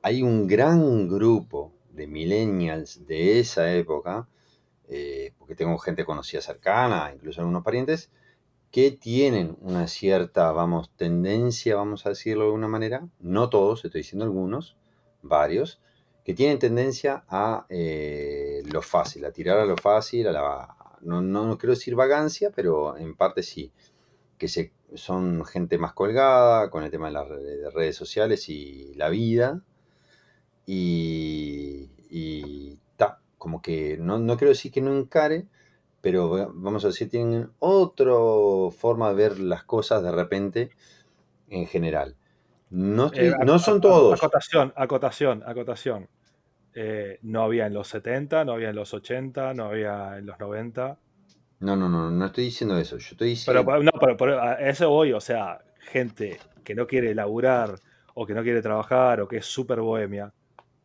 hay un gran grupo de millennials de esa época, porque tengo gente conocida cercana, incluso algunos parientes, que tienen una cierta, vamos, tendencia, vamos a decirlo de alguna manera, no todos, estoy diciendo algunos, varios, que tienen tendencia a lo fácil, a tirar a lo fácil, no quiero decir vagancia, pero en parte sí, son gente más colgada con el tema de las redes sociales y la vida, y como que no quiero decir que no encare, pero vamos a decir, tienen otra forma de ver las cosas de repente en general. No son todos. acotación. No había en los 70, no había en los 80, no había en los 90. No estoy diciendo eso. Yo estoy Pero diciendo, no, pero a eso voy, o sea, gente que no quiere laburar o que no quiere trabajar o que es súper bohemia.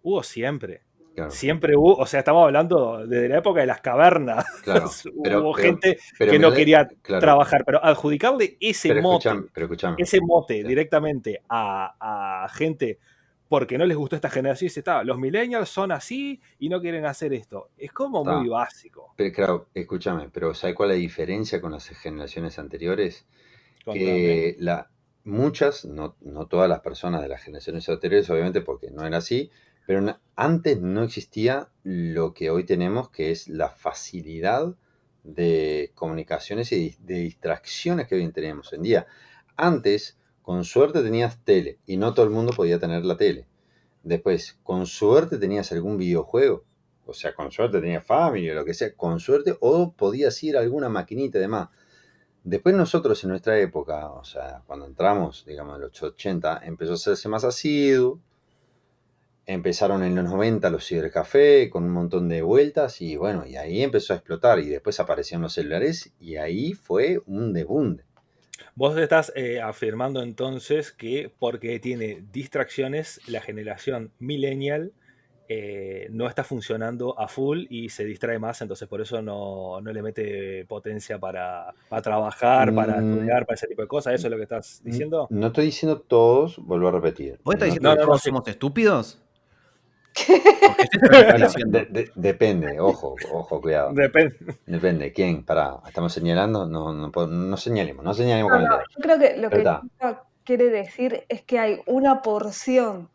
Hubo siempre. claro, Siempre hubo, o sea, estamos hablando desde la época de las cavernas. claro, Hubo gente pero que no quería claro, trabajar, pero adjudicarle pero escúchame, ese mote sí, directamente a gente porque no les gustó esta generación y dice, está, los millennials son así y no quieren hacer esto. Es como muy está. básico. Pero claro, escúchame, pero ¿sabes cuál es la diferencia con las generaciones anteriores? Contame. Que muchas, no todas las personas de las generaciones anteriores, obviamente, porque no era así, pero antes no existía lo que hoy tenemos, que es la facilidad de comunicaciones y de distracciones que hoy tenemos en día. Antes, con suerte tenías tele, y no todo el mundo podía tener la tele. Después, con suerte tenías algún videojuego, o sea, con suerte tenías Family o lo que sea, con suerte, o podías ir a alguna maquinita y demás. Después nosotros en nuestra época, o sea, cuando entramos, digamos, en los 80, empezó a hacerse más asiduo, empezaron en los 90 los cibercafés con un montón de vueltas y bueno, y ahí empezó a explotar y después aparecieron los celulares y ahí fue un debunde. Vos estás afirmando entonces que porque tiene distracciones, la generación millennial no está funcionando a full y se distrae más, entonces por eso no le mete potencia para trabajar, para Mm, estudiar, para ese tipo de cosas. ¿Eso es lo que estás diciendo? no estoy diciendo todos, vuelvo a repetir. ¿Vos estás No diciendo No, que estoy, no, no, todos sí. somos estúpidos? Porque eso es lo que estás bueno, diciendo. depende, ojo, cuidado. Depende. Depende, ¿quién? Pará, ¿estamos señalando? No señalemos, no señalemos No, con el no, dedo. yo creo que lo Pero que está, Chica quiere decir es que hay una porción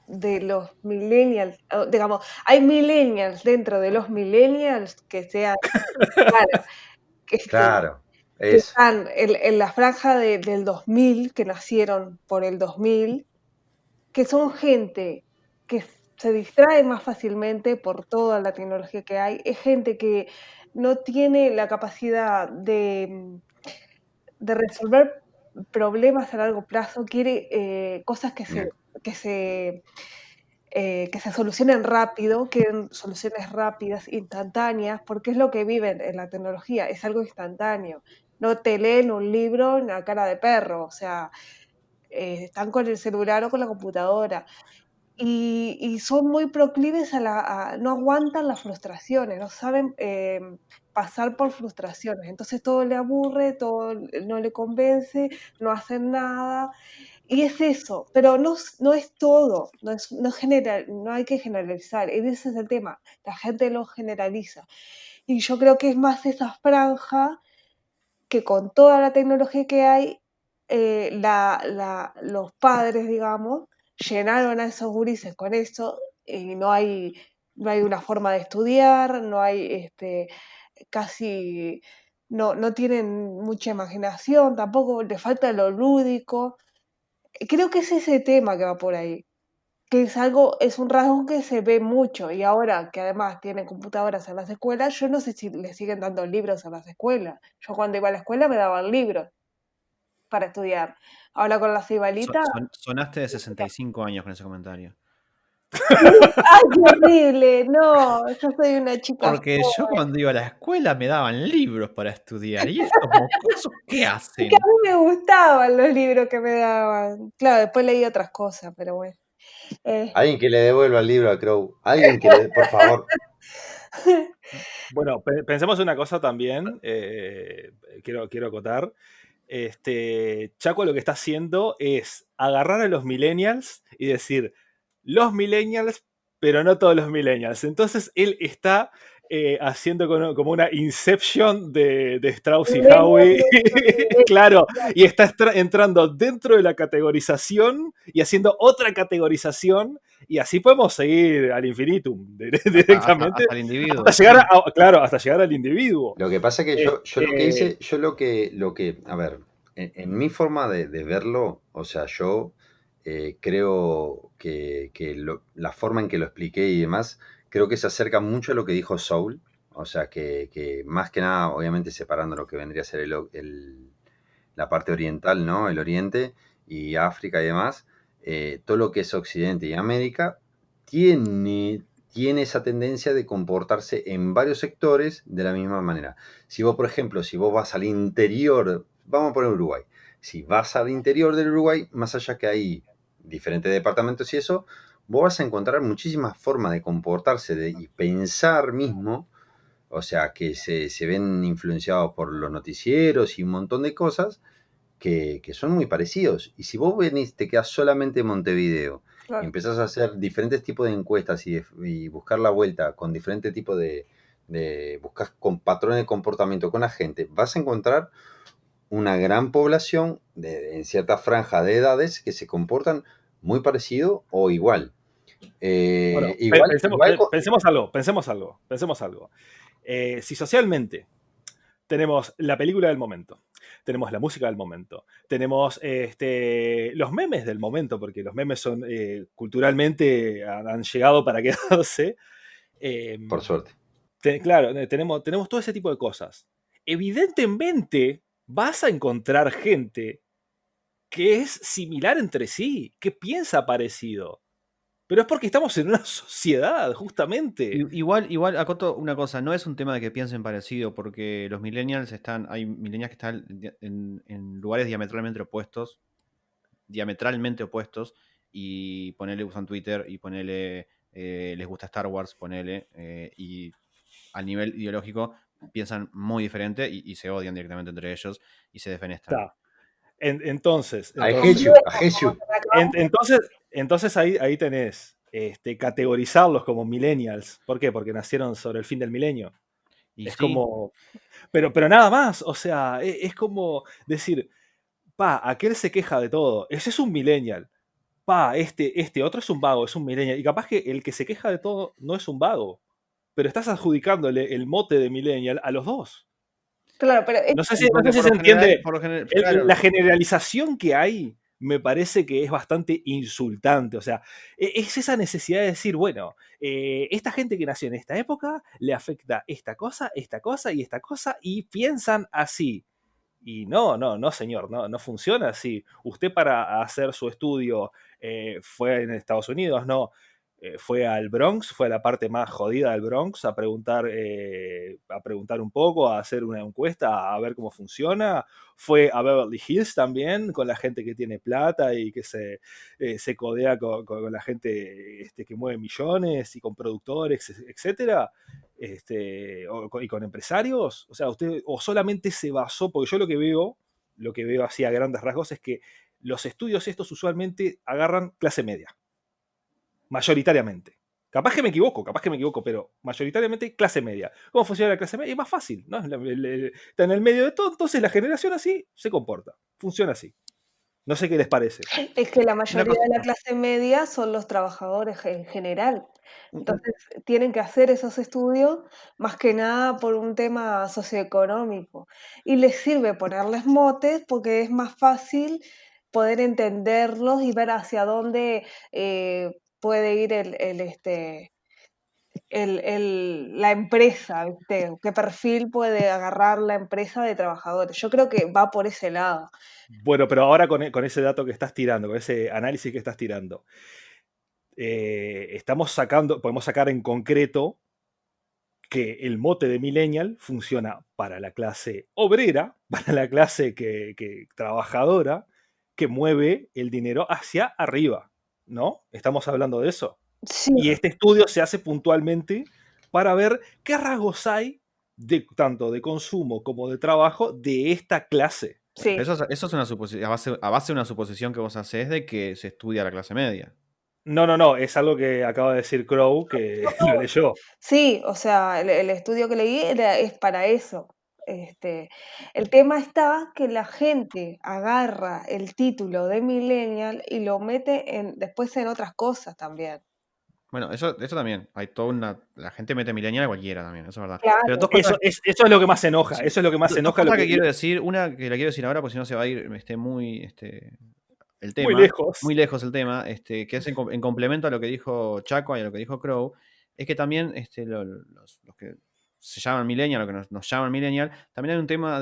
de los millennials, digamos, hay millennials dentro de los millennials que sean, claro, claro, que eso. están en la franja del 2000, que nacieron por el 2000, que son gente que se distrae más fácilmente por toda la tecnología que hay, es gente que no tiene la capacidad de resolver problemas a largo plazo, quiere cosas Mira, que se, que se solucionen rápido, quieren soluciones rápidas, instantáneas, porque es lo que viven en la tecnología, es algo instantáneo. No te leen un libro en la cara de perro, o sea, están con el celular o con la computadora. y son muy proclives no aguantan las frustraciones, no saben pasar por frustraciones. Entonces todo le aburre, todo no le convence, no hacen nada. Y es eso, pero no es todo, no hay que generalizar, y ese es el tema, la gente lo generaliza. Y yo creo que es más esa franja que con toda la tecnología que hay, los padres, digamos, llenaron a esos gurises con eso y no hay una forma de estudiar, no hay casi, no tienen mucha imaginación, tampoco les falta lo lúdico. Creo que es ese tema que va por ahí, que es un rasgo que se ve mucho y ahora que además tienen computadoras en las escuelas, yo no sé si les siguen dando libros en las escuelas. Yo cuando iba a la escuela me daban libros para estudiar. Ahora con la cibalita, Sonaste de 65 años con ese comentario. ¡ay, qué horrible! No, yo soy una chica Porque yo joven. cuando iba a la escuela me daban libros para estudiar. Y estos mocosos, ¿qué Es hacen? que a mí me gustaban los libros que me daban. Claro, después leí otras cosas, pero bueno. Alguien que le devuelva el libro a Crow. Alguien que le, por favor. Bueno, pensemos una cosa también, quiero acotar. Chaco lo que está haciendo es agarrar a los millennials y decir, los millennials, pero no todos los millennials. Entonces él está haciendo como una Inception de Strauss y Howe, claro, y está entrando dentro de la categorización y haciendo otra categorización, y así podemos seguir al infinitum directamente, Hasta el individuo. hasta llegar claro, hasta llegar al individuo. Lo que pasa es que yo lo que hice, yo lo que, a ver, en mi forma de verlo, o sea, yo creo que la forma en que lo expliqué y demás, creo que se acerca mucho a lo que dijo Soul, o sea, que más que nada, obviamente separando lo que vendría a ser la parte oriental, ¿no? El Oriente y África y demás, todo lo que es Occidente y América tiene esa tendencia de comportarse en varios sectores de la misma manera. Si vos, por ejemplo, si vos vas al interior, vamos a poner Uruguay, si vas al interior del Uruguay, más allá que hay diferentes departamentos y eso, vos vas a encontrar muchísimas formas de comportarse y pensar mismo, o sea, que se ven influenciados por los noticieros y un montón de cosas que son muy parecidos. Y si vos venís, te quedás solamente en Montevideo y Claro. empezás a hacer diferentes tipos de encuestas y buscar la vuelta con diferentes tipos buscas con patrones de comportamiento con la gente, vas a encontrar una gran población en cierta franja de edades que se comportan muy parecido o igual. Bueno, Igual pensemos algo. Si socialmente tenemos la película del momento, tenemos la música del momento, tenemos los memes del momento, porque los memes son culturalmente han llegado para quedarse. por suerte. Claro, tenemos todo ese tipo de cosas. Evidentemente vas a encontrar gente que es similar entre sí, que piensa parecido. Pero es porque estamos en una sociedad, justamente. Igual, acoto una cosa, no es un tema de que piensen parecido, porque los millennials hay millennials que están en lugares diametralmente opuestos, y ponele usan Twitter, y ponele les gusta Star Wars, ponele, y al nivel ideológico piensan muy diferente y se odian directamente entre ellos y se defenestran. Está. Entonces, I hate you. entonces ahí tenés categorizarlos como millennials. ¿Por qué? Porque nacieron sobre el fin del milenio. Y Es sí, como. Pero nada más. O sea, es como decir, aquel se queja de todo. Ese es un millennial. Este otro es un vago, es un millennial. Y capaz que el que se queja de todo no es un vago. Pero estás adjudicándole el mote de millennial a los dos. Claro, pero No sé si porque se entiende. por lo general, claro, La generalización que hay me parece que es bastante insultante. O sea, es esa necesidad de decir, bueno, esta gente que nació en esta época le afecta esta cosa y esta cosa y piensan así. Y no, señor, no funciona así. Usted para hacer su estudio fue en Estados Unidos, no. fue al Bronx, fue a la parte más jodida del Bronx a preguntar un poco, a hacer una encuesta, a ver cómo funciona. Fue a Beverly Hills también, con la gente que tiene plata y que se codea con la gente que mueve millones y con productores, etcétera. Y con empresarios. O sea, usted o solamente se basó, porque yo lo que veo así a grandes rasgos es que los estudios estos usualmente agarran clase media mayoritariamente. Capaz que me equivoco, pero mayoritariamente clase media. ¿Cómo funciona la clase media? Es más fácil, ¿no? Está en el medio de todo, entonces la generación así se comporta. Funciona así. No sé qué les parece. Es que la Una mayoría de la cosa, clase media son los trabajadores en general. un- Entonces, tienen que hacer esos estudios más que nada por un tema socioeconómico. Y les sirve ponerles motes porque es más fácil poder entenderlos y ver hacia dónde puede ir la empresa, ¿viste? ¿Qué perfil puede agarrar la empresa de trabajadores? Yo creo que va por ese lado. Bueno, pero ahora con ese dato que estás tirando, con ese análisis que estás tirando, podemos sacar en concreto que el mote de millennial funciona para la clase obrera, para la clase trabajadora, que mueve el dinero hacia arriba, ¿no? Estamos hablando de eso. Sí, Y este estudio se hace puntualmente para ver qué rasgos hay tanto de consumo como de trabajo de esta clase. sí. eso es una suposición, a base de una suposición que vos hacés de que se estudia la clase media. No, es algo que acaba de decir Crow, que lo leyó. Sí, o sea, el estudio que leí es para eso. El tema está que la gente agarra el título de millennial y lo mete después en otras cosas también. Bueno, eso también. Hay toda una. La gente mete millennial a cualquiera también, eso es verdad. Pero Claro, dos cosas, Eso es lo que más enoja. sí, Eso es lo que más dos enoja. cosas que quiero decir. Una que la quiero decir ahora, porque si no se va a ir el Muy tema, lejos. muy lejos el tema, que es en complemento a lo que dijo Chaco y a lo que dijo Crow, es que también los que se llaman millennial, lo que nos llaman millennial, también hay un tema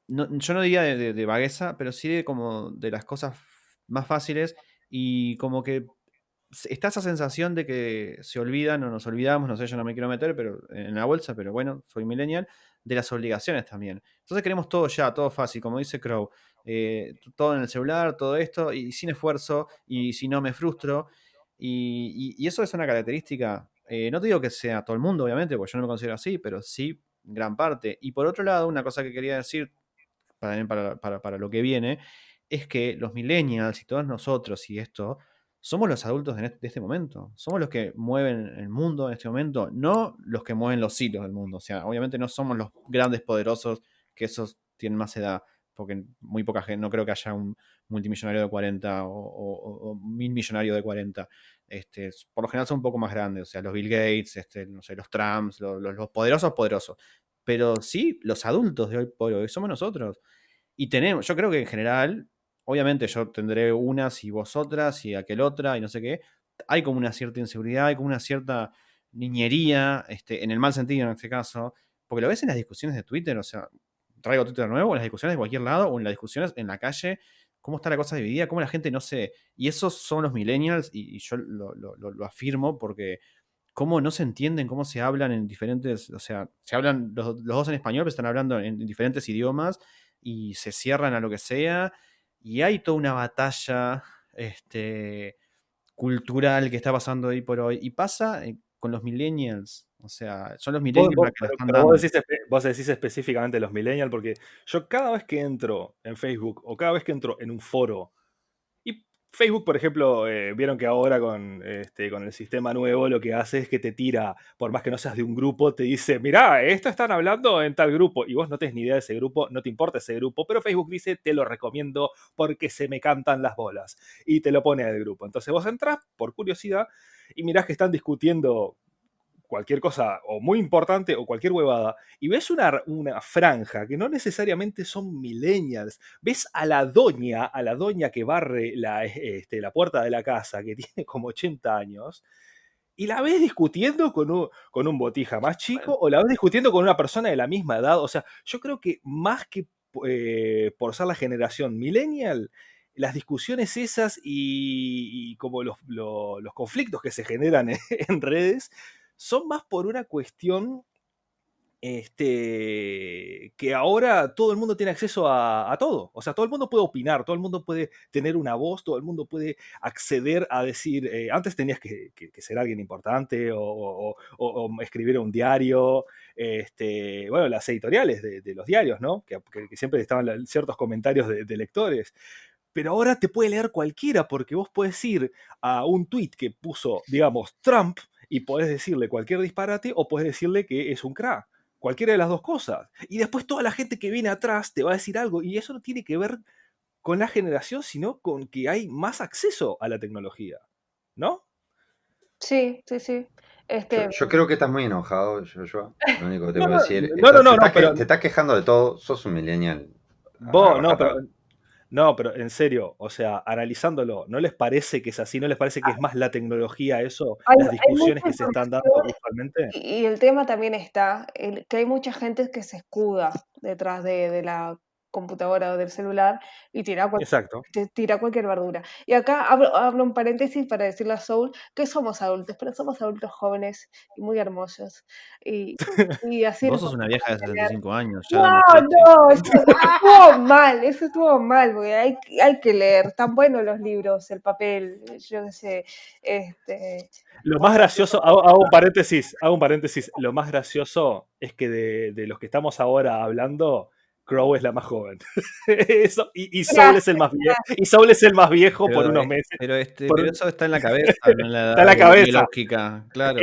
yo no diría de vagueza, pero sí de como de las cosas más fáciles y como que está esa sensación de que se olvidan o nos olvidamos, no sé, yo no me quiero meter pero en la bolsa, pero bueno, soy millennial, de las obligaciones también. Entonces queremos todo ya, todo fácil, como dice Crow, todo en el celular, todo esto, y sin esfuerzo, y si no me frustro. Y eso es una característica, no te digo que sea todo el mundo, obviamente, porque yo no me considero así, pero sí gran parte. Y por otro lado, una cosa que quería decir para lo que viene, es que los millennials y todos nosotros y esto, somos los adultos de este momento. Somos los que mueven el mundo en este momento, no los que mueven los hilos del mundo. O sea, obviamente no somos los grandes poderosos que esos tienen más edad, porque muy poca gente, no creo que haya un multimillonario de 40 o 1000 millonarios de 40. Por lo general son un poco más grandes, o sea, los Bill Gates, no sé, los Trumps, los poderosos. Pero sí, los adultos de hoy por hoy somos nosotros. Y yo creo que en general, obviamente yo tendré unas y vos otras y aquel otra y no sé qué. Hay como una cierta inseguridad, hay como una cierta niñería, en el mal sentido en este caso, porque lo ves en las discusiones de Twitter, o sea, traigo Twitter nuevo, en las discusiones de cualquier lado o en las discusiones en la calle, cómo está la cosa dividida, cómo la gente no se... Y esos son los millennials y yo lo afirmo porque cómo no se entienden, cómo se hablan en diferentes, o sea, se hablan los dos en español, pero están hablando en diferentes idiomas y se cierran a lo que sea, y hay toda una batalla cultural que está pasando hoy por hoy, y pasa con los millennials, o sea, son los millennials los que la están Pero dando. vos decís específicamente los millennials, porque yo cada vez que entro en Facebook o cada vez que entro en un foro, y Facebook, por ejemplo, vieron que ahora con el sistema nuevo lo que hace es que te tira, por más que no seas de un grupo, te dice, mirá, esto están hablando en tal grupo, y vos no tenés ni idea de ese grupo, no te importa ese grupo, pero Facebook dice, te lo recomiendo porque se me cantan las bolas, y te lo pone al grupo. Entonces vos entrás por curiosidad y mirás que están discutiendo cualquier cosa o muy importante o cualquier huevada, y ves una franja que no necesariamente son millennials, ves a la doña que barre la puerta de la casa, que tiene como 80 años, y la ves discutiendo con un botija más chico, o la ves discutiendo con una persona de la misma edad. O sea, yo creo que más que por ser la generación millennial, las discusiones esas y como los conflictos que se generan en redes son más por una cuestión que ahora todo el mundo tiene acceso a todo. O sea, todo el mundo puede opinar, todo el mundo puede tener una voz, todo el mundo puede acceder a decir, antes tenías que ser alguien importante o escribir un diario, bueno, las editoriales de los diarios, ¿no? Que siempre estaban ciertos comentarios de lectores. Pero ahora te puede leer cualquiera porque vos podés ir a un tweet que puso, digamos, Trump y podés decirle cualquier disparate o podés decirle que es un crack. Cualquiera de las dos cosas. Y después toda la gente que viene atrás te va a decir algo. Y eso no tiene que ver con la generación, sino con que hay más acceso a la tecnología. ¿No? Sí, sí, sí. Yo creo que estás muy enojado, Joshua. Lo único que te No, puedo decir. no, pero Te estás quejando de todo. Sos un millennial. A vos, rajatabla. no, pero en serio, o sea, analizándolo, ¿no les parece que es así? ¿No les parece que es más la tecnología eso? Las Hay mucha discusiones que se están dando información actualmente. y el tema también está, que hay mucha gente que se escuda detrás de la computadora o del celular y Exacto. tira cualquier verdura. Y acá abro un paréntesis para decirle a Soul que somos adultos, pero somos adultos jóvenes y muy hermosos. Y así Vos nos sos una podemos vieja de mantener. 65 años, ya No, demostraste. no, eso estuvo mal, porque hay que leer. Tan buenos los libros, el papel, yo qué sé, Lo más gracioso, hago un paréntesis, lo más gracioso es que de los que estamos ahora hablando, Crow es la más joven. Eso, y Soul es el más viejo, y Soul es el más viejo por unos meses. Pero Por eso está en la cabeza, no en la está en la edad cabeza. biológica, claro.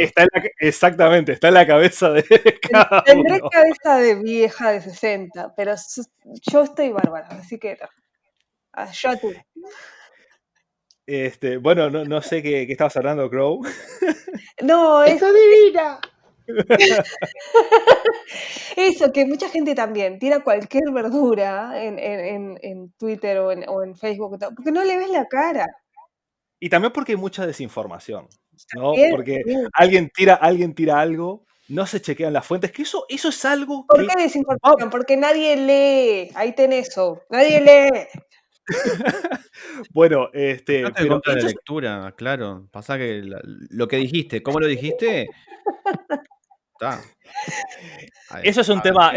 Exactamente, está en la cabeza de cada Tendré uno. cabeza de vieja de 60, pero yo estoy bárbara, así que no. Yo tú. Bueno, no sé qué estabas hablando, Crow. No, ¡Está divina! eso, que mucha gente también tira cualquier verdura en Twitter o en Facebook, porque no le ves la cara. Y también porque hay mucha desinformación, ¿no? Bien, Porque sí. alguien tira algo, no se chequean las fuentes, que eso es algo ¿Por que qué va. desinformación? Porque nadie lee. Ahí tenés eso. Nadie lee. Bueno, Yo estoy en pero contra de la lectura, claro. Pasa que lo que dijiste, ¿cómo lo dijiste? Está. eso es un tema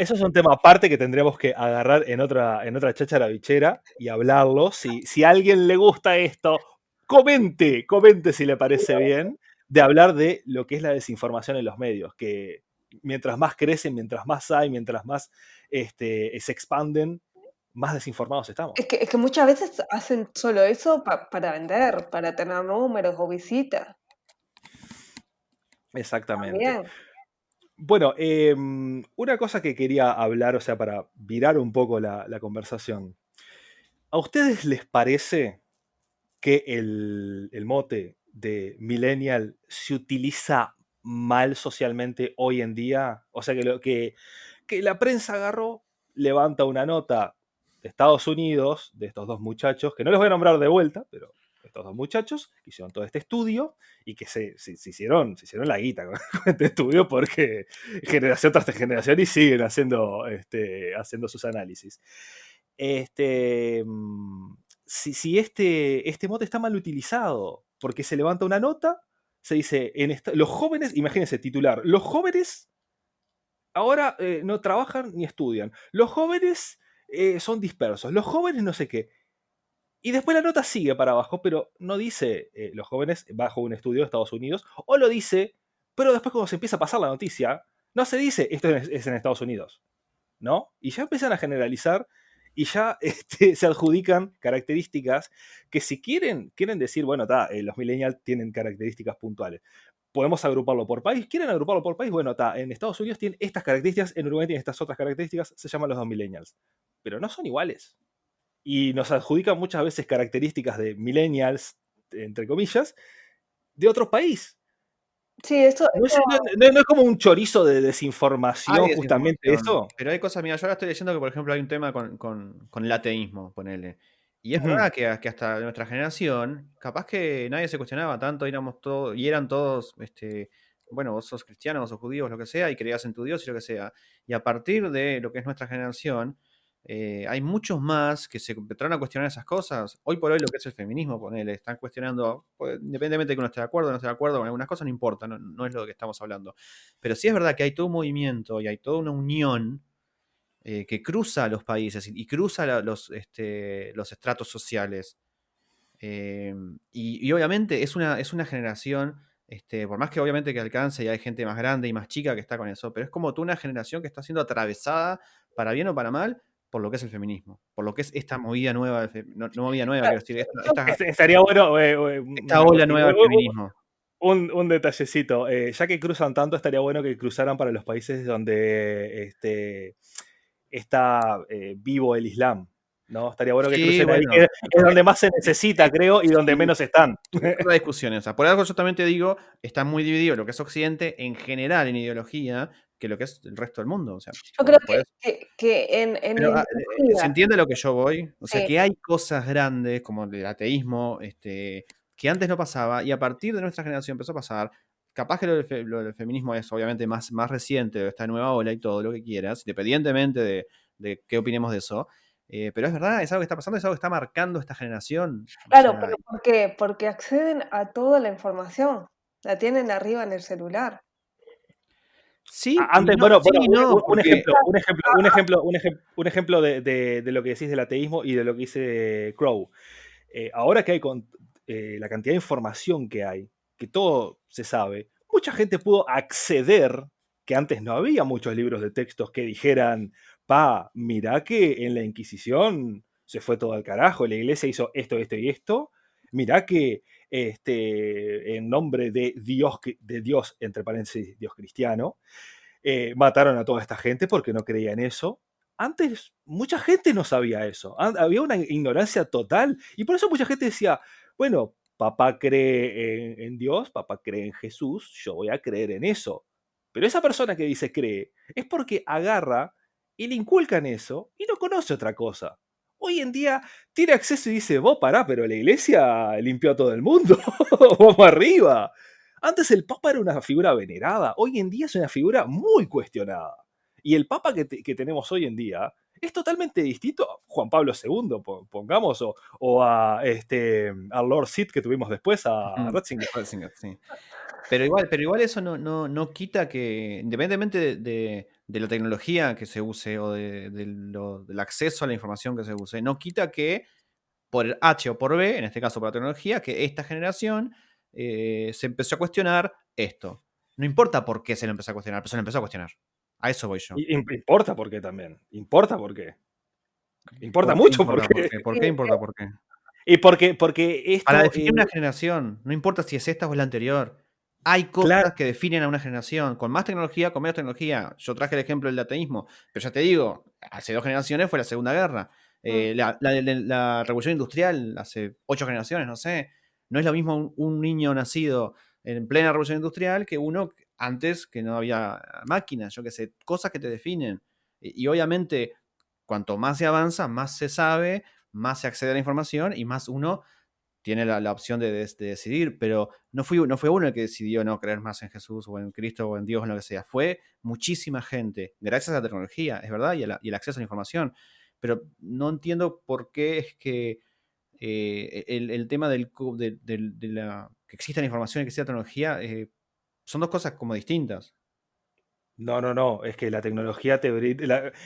aparte que tendríamos que agarrar en otra cháchara bichera y hablarlo. Si a alguien le gusta esto, comente si le parece bien, de hablar de lo que es la desinformación en los medios, que mientras más crecen, mientras más hay, mientras más se expanden, más desinformados estamos. Es que muchas veces hacen solo eso para vender, para tener números o visitas. Exactamente. También. Bueno, una cosa que quería hablar, o sea, para virar un poco la conversación. ¿A ustedes les parece que el mote de millennial se utiliza mal socialmente hoy en día? O sea, que la prensa agarró, levanta una nota de Estados Unidos, de estos dos muchachos, que no les voy a nombrar de vuelta, pero estos dos muchachos que hicieron todo este estudio y que se hicieron la guita con este estudio porque generación tras generación y siguen haciendo sus análisis. Si este mote está mal utilizado, porque se levanta una nota, se dice, los jóvenes, imagínense titular, los jóvenes ahora no trabajan ni estudian, los jóvenes son dispersos, los jóvenes no sé qué. Y después la nota sigue para abajo, pero no dice los jóvenes bajo un estudio de Estados Unidos, o lo dice, pero después cuando se empieza a pasar la noticia, no se dice esto es en Estados Unidos, ¿no? Y ya empiezan a generalizar y ya se adjudican características que si quieren decir, bueno, los millennials tienen características puntuales. Podemos agruparlo por país. ¿Quieren agruparlo por país? Bueno, en Estados Unidos tienen estas características, en Uruguay tienen estas otras características, se llaman los dos millennials. Pero no son iguales. Y nos adjudican muchas veces características de millennials, entre comillas, de otro país. Sí, eso, ¿No es como un chorizo de desinformación Hay justamente desinformación, eso? pero hay cosas, mira, yo ahora estoy leyendo que, por ejemplo, hay un tema con el ateísmo, ponele. Y es Ujú. verdad que hasta nuestra generación, capaz que nadie se cuestionaba tanto, y eran todos, bueno, vos sos cristiano, vos sos judío, lo que sea, y creías en tu Dios y lo que sea. Y a partir de lo que es nuestra generación, hay muchos más que se empezaron a cuestionar esas cosas. Hoy por hoy lo que es el feminismo, ponele, están cuestionando, pues, independientemente de que uno esté de acuerdo o no esté de acuerdo con algunas cosas, no importa, no es lo que estamos hablando. Pero sí es verdad que hay todo un movimiento y hay toda una unión que cruza los países y cruza los estratos sociales. Y obviamente es una generación, por más que obviamente que alcance y hay gente más grande y más chica que está con eso, pero es como toda una generación que está siendo atravesada, para bien o para mal, por lo que es el feminismo, por lo que es esta movida nueva, no movida nueva, quiero decir, Estaría bueno esta ola nueva del feminismo. Un detallecito, ya que cruzan tanto, estaría bueno que cruzaran para los países donde está vivo el Islam, ¿no? Estaría bueno que crucen ahí, que es donde más se necesita, creo, y donde menos están. Otra discusión esa. Por algo yo también te digo, está muy dividido lo que es Occidente en general en ideología que lo que es el resto del mundo. O sea, Yo creo que en pero, ideología, ¿se entiende lo que yo voy? O sea, sí. que hay cosas grandes como el ateísmo, que antes no pasaba y a partir de nuestra generación empezó a pasar. Capaz que lo del feminismo es obviamente más reciente, esta nueva ola y todo lo que quieras, independientemente de qué opinemos de eso. Pero es verdad, es algo que está pasando, es algo que está marcando esta generación. Claro, O sea, pero ¿por qué? Porque acceden a toda la información, la tienen arriba en el celular. sí, Antes, no, bueno, sí, no, un porque ejemplo de lo que decís del ateísmo y de lo que dice Crow. Ahora que hay la cantidad de información que hay, que todo se sabe, mucha gente pudo acceder, que antes no había muchos libros de textos que dijeran, mirá que en la Inquisición se fue todo al carajo, la iglesia hizo esto, esto y esto, mirá que en nombre de Dios, entre paréntesis, Dios cristiano, mataron a toda esta gente porque no creía en eso. Antes mucha gente no sabía eso. Había una ignorancia total. Y por eso mucha gente decía, bueno, papá cree en Dios, papá cree en Jesús, yo voy a creer en eso. Pero esa persona que dice cree es porque agarra y le inculcan eso y no conoce otra cosa. Hoy en día tiene acceso y dice, vos pará, pero la iglesia limpió a todo el mundo. Vamos arriba. Antes el Papa era una figura venerada, hoy en día es una figura muy cuestionada. Y el Papa que tenemos hoy en día es totalmente distinto a Juan Pablo II, pongamos, o al Lord Sid que tuvimos después, a Ratzinger. Sí. Pero igual eso no quita que, independientemente de la tecnología que se use o del acceso a la información que se use, no quita que por H o por B, en este caso por la tecnología, que esta generación se empezó a cuestionar esto. No importa por qué se lo empezó a cuestionar, pero se lo empezó a cuestionar. A eso voy yo. Importa por qué también. Importa por qué. Importa mucho por qué. ¿Por qué importa por qué? Y porque esto... Para definir una generación, no importa si es esta o es la anterior. Hay cosas que definen a una generación, con más tecnología, con menos tecnología. Yo traje el ejemplo del ateísmo, pero ya te digo, hace 2 generaciones fue la Segunda Guerra. La Revolución Industrial, hace 8 generaciones, no sé. No es lo mismo un niño nacido en plena Revolución Industrial que uno antes que no había máquinas, yo qué sé, cosas que te definen. Y obviamente, cuanto más se avanza, más se sabe, más se accede a la información y más uno tiene la opción de decidir, pero no fue uno el que decidió no creer más en Jesús o en Cristo o en Dios o en lo que sea. Fue muchísima gente, gracias a la tecnología, es verdad, y el acceso a la información. Pero no entiendo por qué es que el tema de que exista la información y que exista la tecnología son dos cosas como distintas. No, es que la tecnología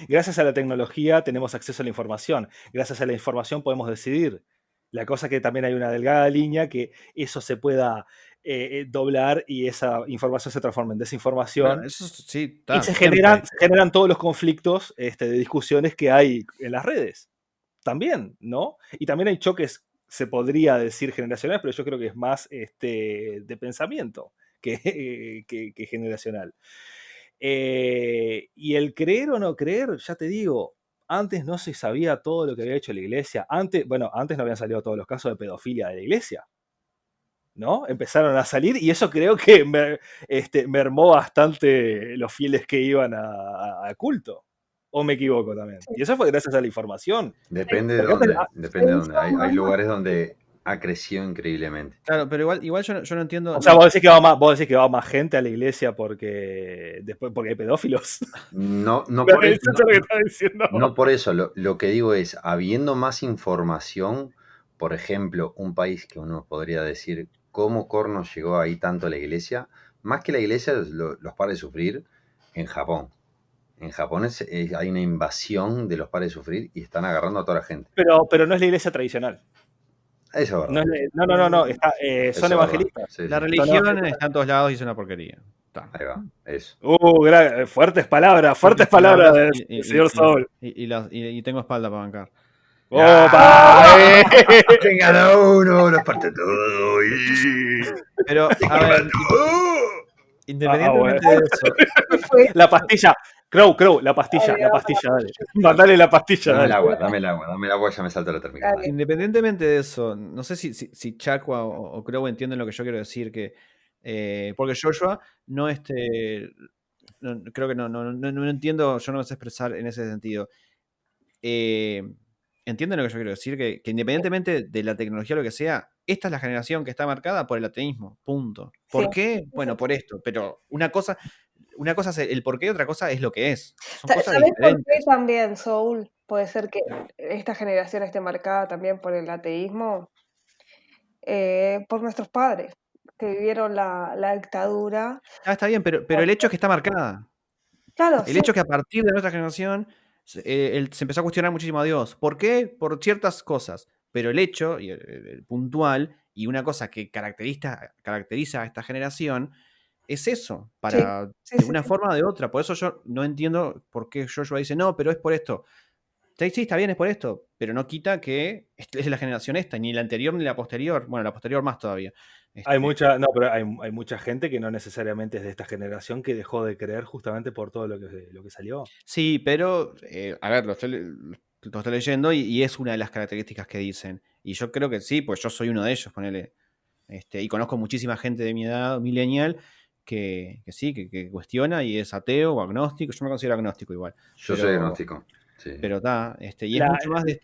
gracias a la tecnología tenemos acceso a la información. Gracias a la información podemos decidir. La cosa es que también hay una delgada línea que eso se pueda doblar y esa información se transforma en desinformación. Bueno, eso sí, y se generan todos los conflictos de discusiones que hay en las redes. También, ¿no? Y también hay choques, se podría decir generacionales, pero yo creo que es más de pensamiento que generacional. Y el creer o no creer, ya te digo, antes no se sabía todo lo que había hecho la iglesia. Antes no habían salido todos los casos de pedofilia de la iglesia, ¿no? Empezaron a salir y eso creo que mermó bastante los fieles que iban a culto. ¿O me equivoco también? Y eso fue gracias a la información. Depende de dónde. Hay lugares donde ha crecido increíblemente. Claro, pero igual yo no entiendo. O sea, vos decís que va más gente a la iglesia porque hay pedófilos. No Eso por es eso, lo que estás diciendo. no por eso. Lo que digo es, habiendo más información, por ejemplo, un país que uno podría decir, ¿cómo corno llegó ahí tanto a la iglesia? Más que la iglesia, los pares de sufrir en Japón. En Japón hay una invasión de los pares de sufrir y están agarrando a toda la gente. Pero no es la iglesia tradicional. Eso es No, verdad. no. Eso Son es evangelistas. verdad. Sí, La sí. religión está en todos lados y es una porquería. Está. Ahí va, eso. Fuertes palabras del señor Saul. Y tengo espalda para bancar. ¡Opa! Venga, cada uno, nos parte todo. Pero, a ver, independientemente de eso, ¿Qué fue? La pastilla. Crow, la pastilla, dale. Mandale la pastilla, Dame el dale. agua, dame el agua, ya me salta la térmica. Dale. independientemente de eso, no sé si Chakwa o Crow entienden lo que yo quiero decir, que porque Joshua no creo que no entiendo, yo no me sé expresar en ese sentido. ¿Entienden lo que yo quiero decir? Que independientemente de la tecnología o lo que sea, esta es la generación que está marcada por el ateísmo, punto. ¿Por Sí. qué? Bueno, por esto, pero una cosa es el por qué y otra cosa es lo que es. Son cosas ¿Sabés por qué diferentes. también, Soul? Puede ser que esta generación esté marcada también por el ateísmo, por nuestros padres, que vivieron la dictadura. Está bien, pero el hecho es que está marcada. Claro, El sí, hecho es que a partir de nuestra generación se empezó a cuestionar muchísimo a Dios. ¿Por qué? Por ciertas cosas. Pero el hecho, y el puntual, y una cosa que caracteriza a esta generación, es eso, para sí, de sí, una sí. forma o de otra. Por eso yo no entiendo por qué Joshua dice, no, pero es por esto. Sí, está bien, es por esto, pero no quita que es la generación esta, ni la anterior ni la posterior. Bueno, la posterior más todavía. Hay mucha gente que no necesariamente es de esta generación que dejó de creer justamente por todo lo que salió. Sí, pero, a ver, lo estoy leyendo y es una de las características que dicen. Y yo creo que sí, pues yo soy uno de ellos, ponele. Y conozco muchísima gente de mi edad, millennial, que sí, que cuestiona y es ateo o agnóstico. Yo me considero agnóstico igual. Yo soy agnóstico. Sí. Pero está, y es La- mucho más de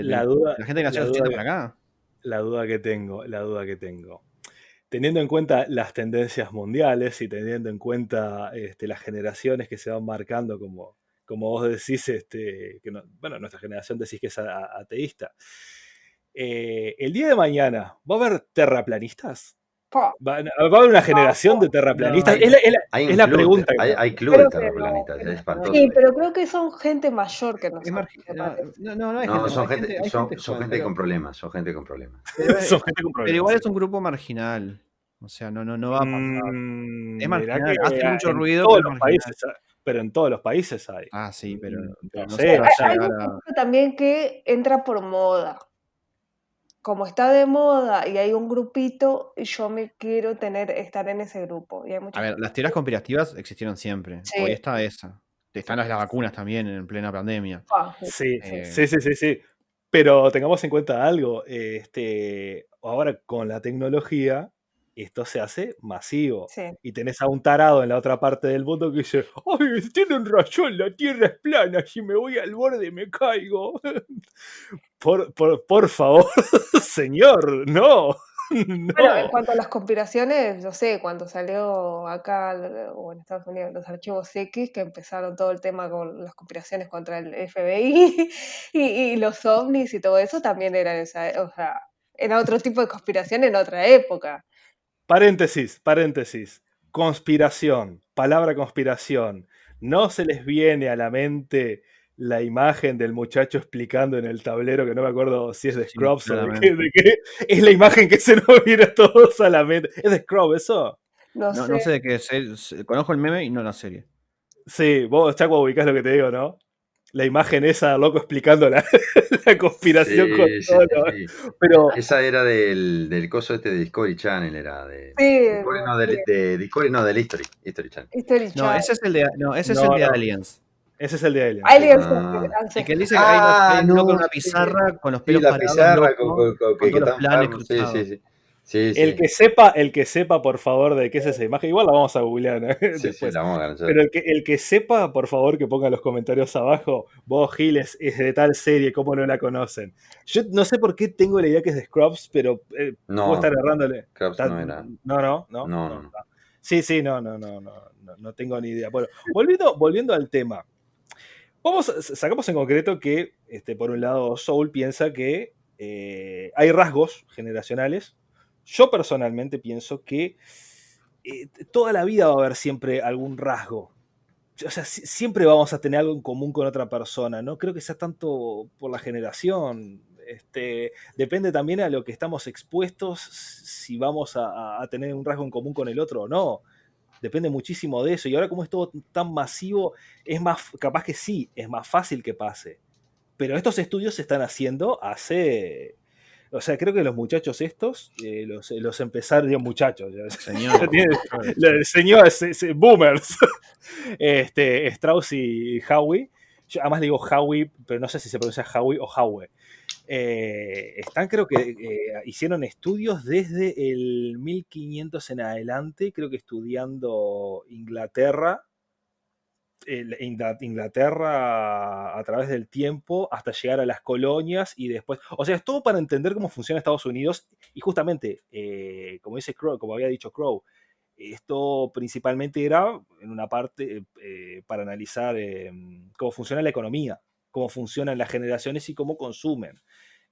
La duda, la gente que nació la de duda 70 para acá. la duda que tengo. Teniendo en cuenta las tendencias mundiales y teniendo en cuenta las generaciones que se van marcando, como vos decís, nuestra generación decís que es ateísta. El día de mañana, ¿va a haber terraplanistas? Pa. ¿Va a haber una generación de terraplanistas? No. Es la pregunta. Hay club de Creo que terraplanistas, no. es espantoso. Sí, pero creo que son gente mayor que Es nosotros. me parece. no hay No, gente, son hay gente, hay son, gente son joven, gente pero- con problemas, son gente con problemas. pero Son gente con pero problemas, igual sí. es un grupo marginal. O sea, no va a pasar. Es Mirá marginal, que hace mucho en ruido, todos pero es los marginal. países, pero en todos los países hay. Ah, sí, pero No no sé, se va a Hay llegar un a... poquito también que entra por moda. Como está de moda y hay un grupito, yo me quiero estar en ese grupo. Y hay mucha A ver, gente. las teorías conspirativas existieron siempre. Sí. Hoy está esa. Están las vacunas también en plena pandemia. Ah, Sí, Eh, sí. Pero tengamos en cuenta algo. Ahora con la tecnología, esto se hace masivo. sí. Y tenés a un tarado en la otra parte del mundo que dice: ¡ay, tienen razón! La Tierra es plana. Si me voy al borde me caigo. Por favor, señor, no. Bueno, en No. cuanto a las conspiraciones, no sé, cuando salió acá o en Estados Unidos los archivos X, que empezaron todo el tema con las conspiraciones contra el FBI y los ovnis y todo eso, también era o sea, era otro tipo de conspiración en otra época. Paréntesis. Conspiración. Palabra conspiración. ¿No se les viene a la mente la imagen del muchacho explicando en el tablero, que no me acuerdo si es de Sí, Scrubs o claramente. de qué? Es la imagen que se nos viene a todos a la mente. ¿Es de Scrubs eso? No No sé. sé de qué es. Conozco el meme y no la serie. Sí, vos, Chaco, ubicás lo que te digo, ¿no? La imagen esa, loco, explicando la conspiración con Sí, todo. sí. Pero Esa era del coso de Discovery Channel, era de... Sí, Discovery no, de Discovery no, del History Channel. History No, Channel. ese es el de, No. Aliens. ese es el de Alien. Aliens El que dice que hay un loco en una sí. pizarra con los Sí, pelos la parados, pizarra loco, con con que todos los están planes parados. cruzados. Sí, El que sepa, por favor, de qué es esa imagen, igual la vamos a googlear, ¿no? sí, después. la vamos a ganar. Pero el que sepa, por favor, que ponga en los comentarios abajo, vos, Giles, es de tal serie, ¿cómo no la conocen? Yo no sé por qué tengo la idea que es de Scrubs, pero puedo No, estar errándole. Scrubs no era. No. Sí, no tengo ni idea. Bueno, volviendo al tema. Sacamos en concreto que, por un lado, Soul piensa que hay rasgos generacionales. Yo personalmente pienso que toda la vida va a haber siempre algún rasgo. O sea, siempre vamos a tener algo en común con otra persona. No creo que sea tanto por la generación. Depende también a lo que estamos expuestos, si vamos a tener un rasgo en común con el otro o no. Depende muchísimo de eso. Y ahora como es todo tan masivo, capaz que sí, es más fácil que pase. Pero estos estudios se están haciendo hace... O sea, creo que los muchachos estos, los empezaron, digo muchachos, señores, boomers, Strauss y Howie. Yo además digo Howie, pero no sé si se pronuncia Howie o Howe. Están, creo que hicieron estudios desde el 1500 en adelante, creo que estudiando Inglaterra a través del tiempo hasta llegar a las colonias y después, o sea, es todo para entender cómo funciona Estados Unidos y justamente, como dice Crow, como había dicho Crow, esto principalmente era en una parte para analizar cómo funciona la economía, cómo funcionan las generaciones y cómo consumen,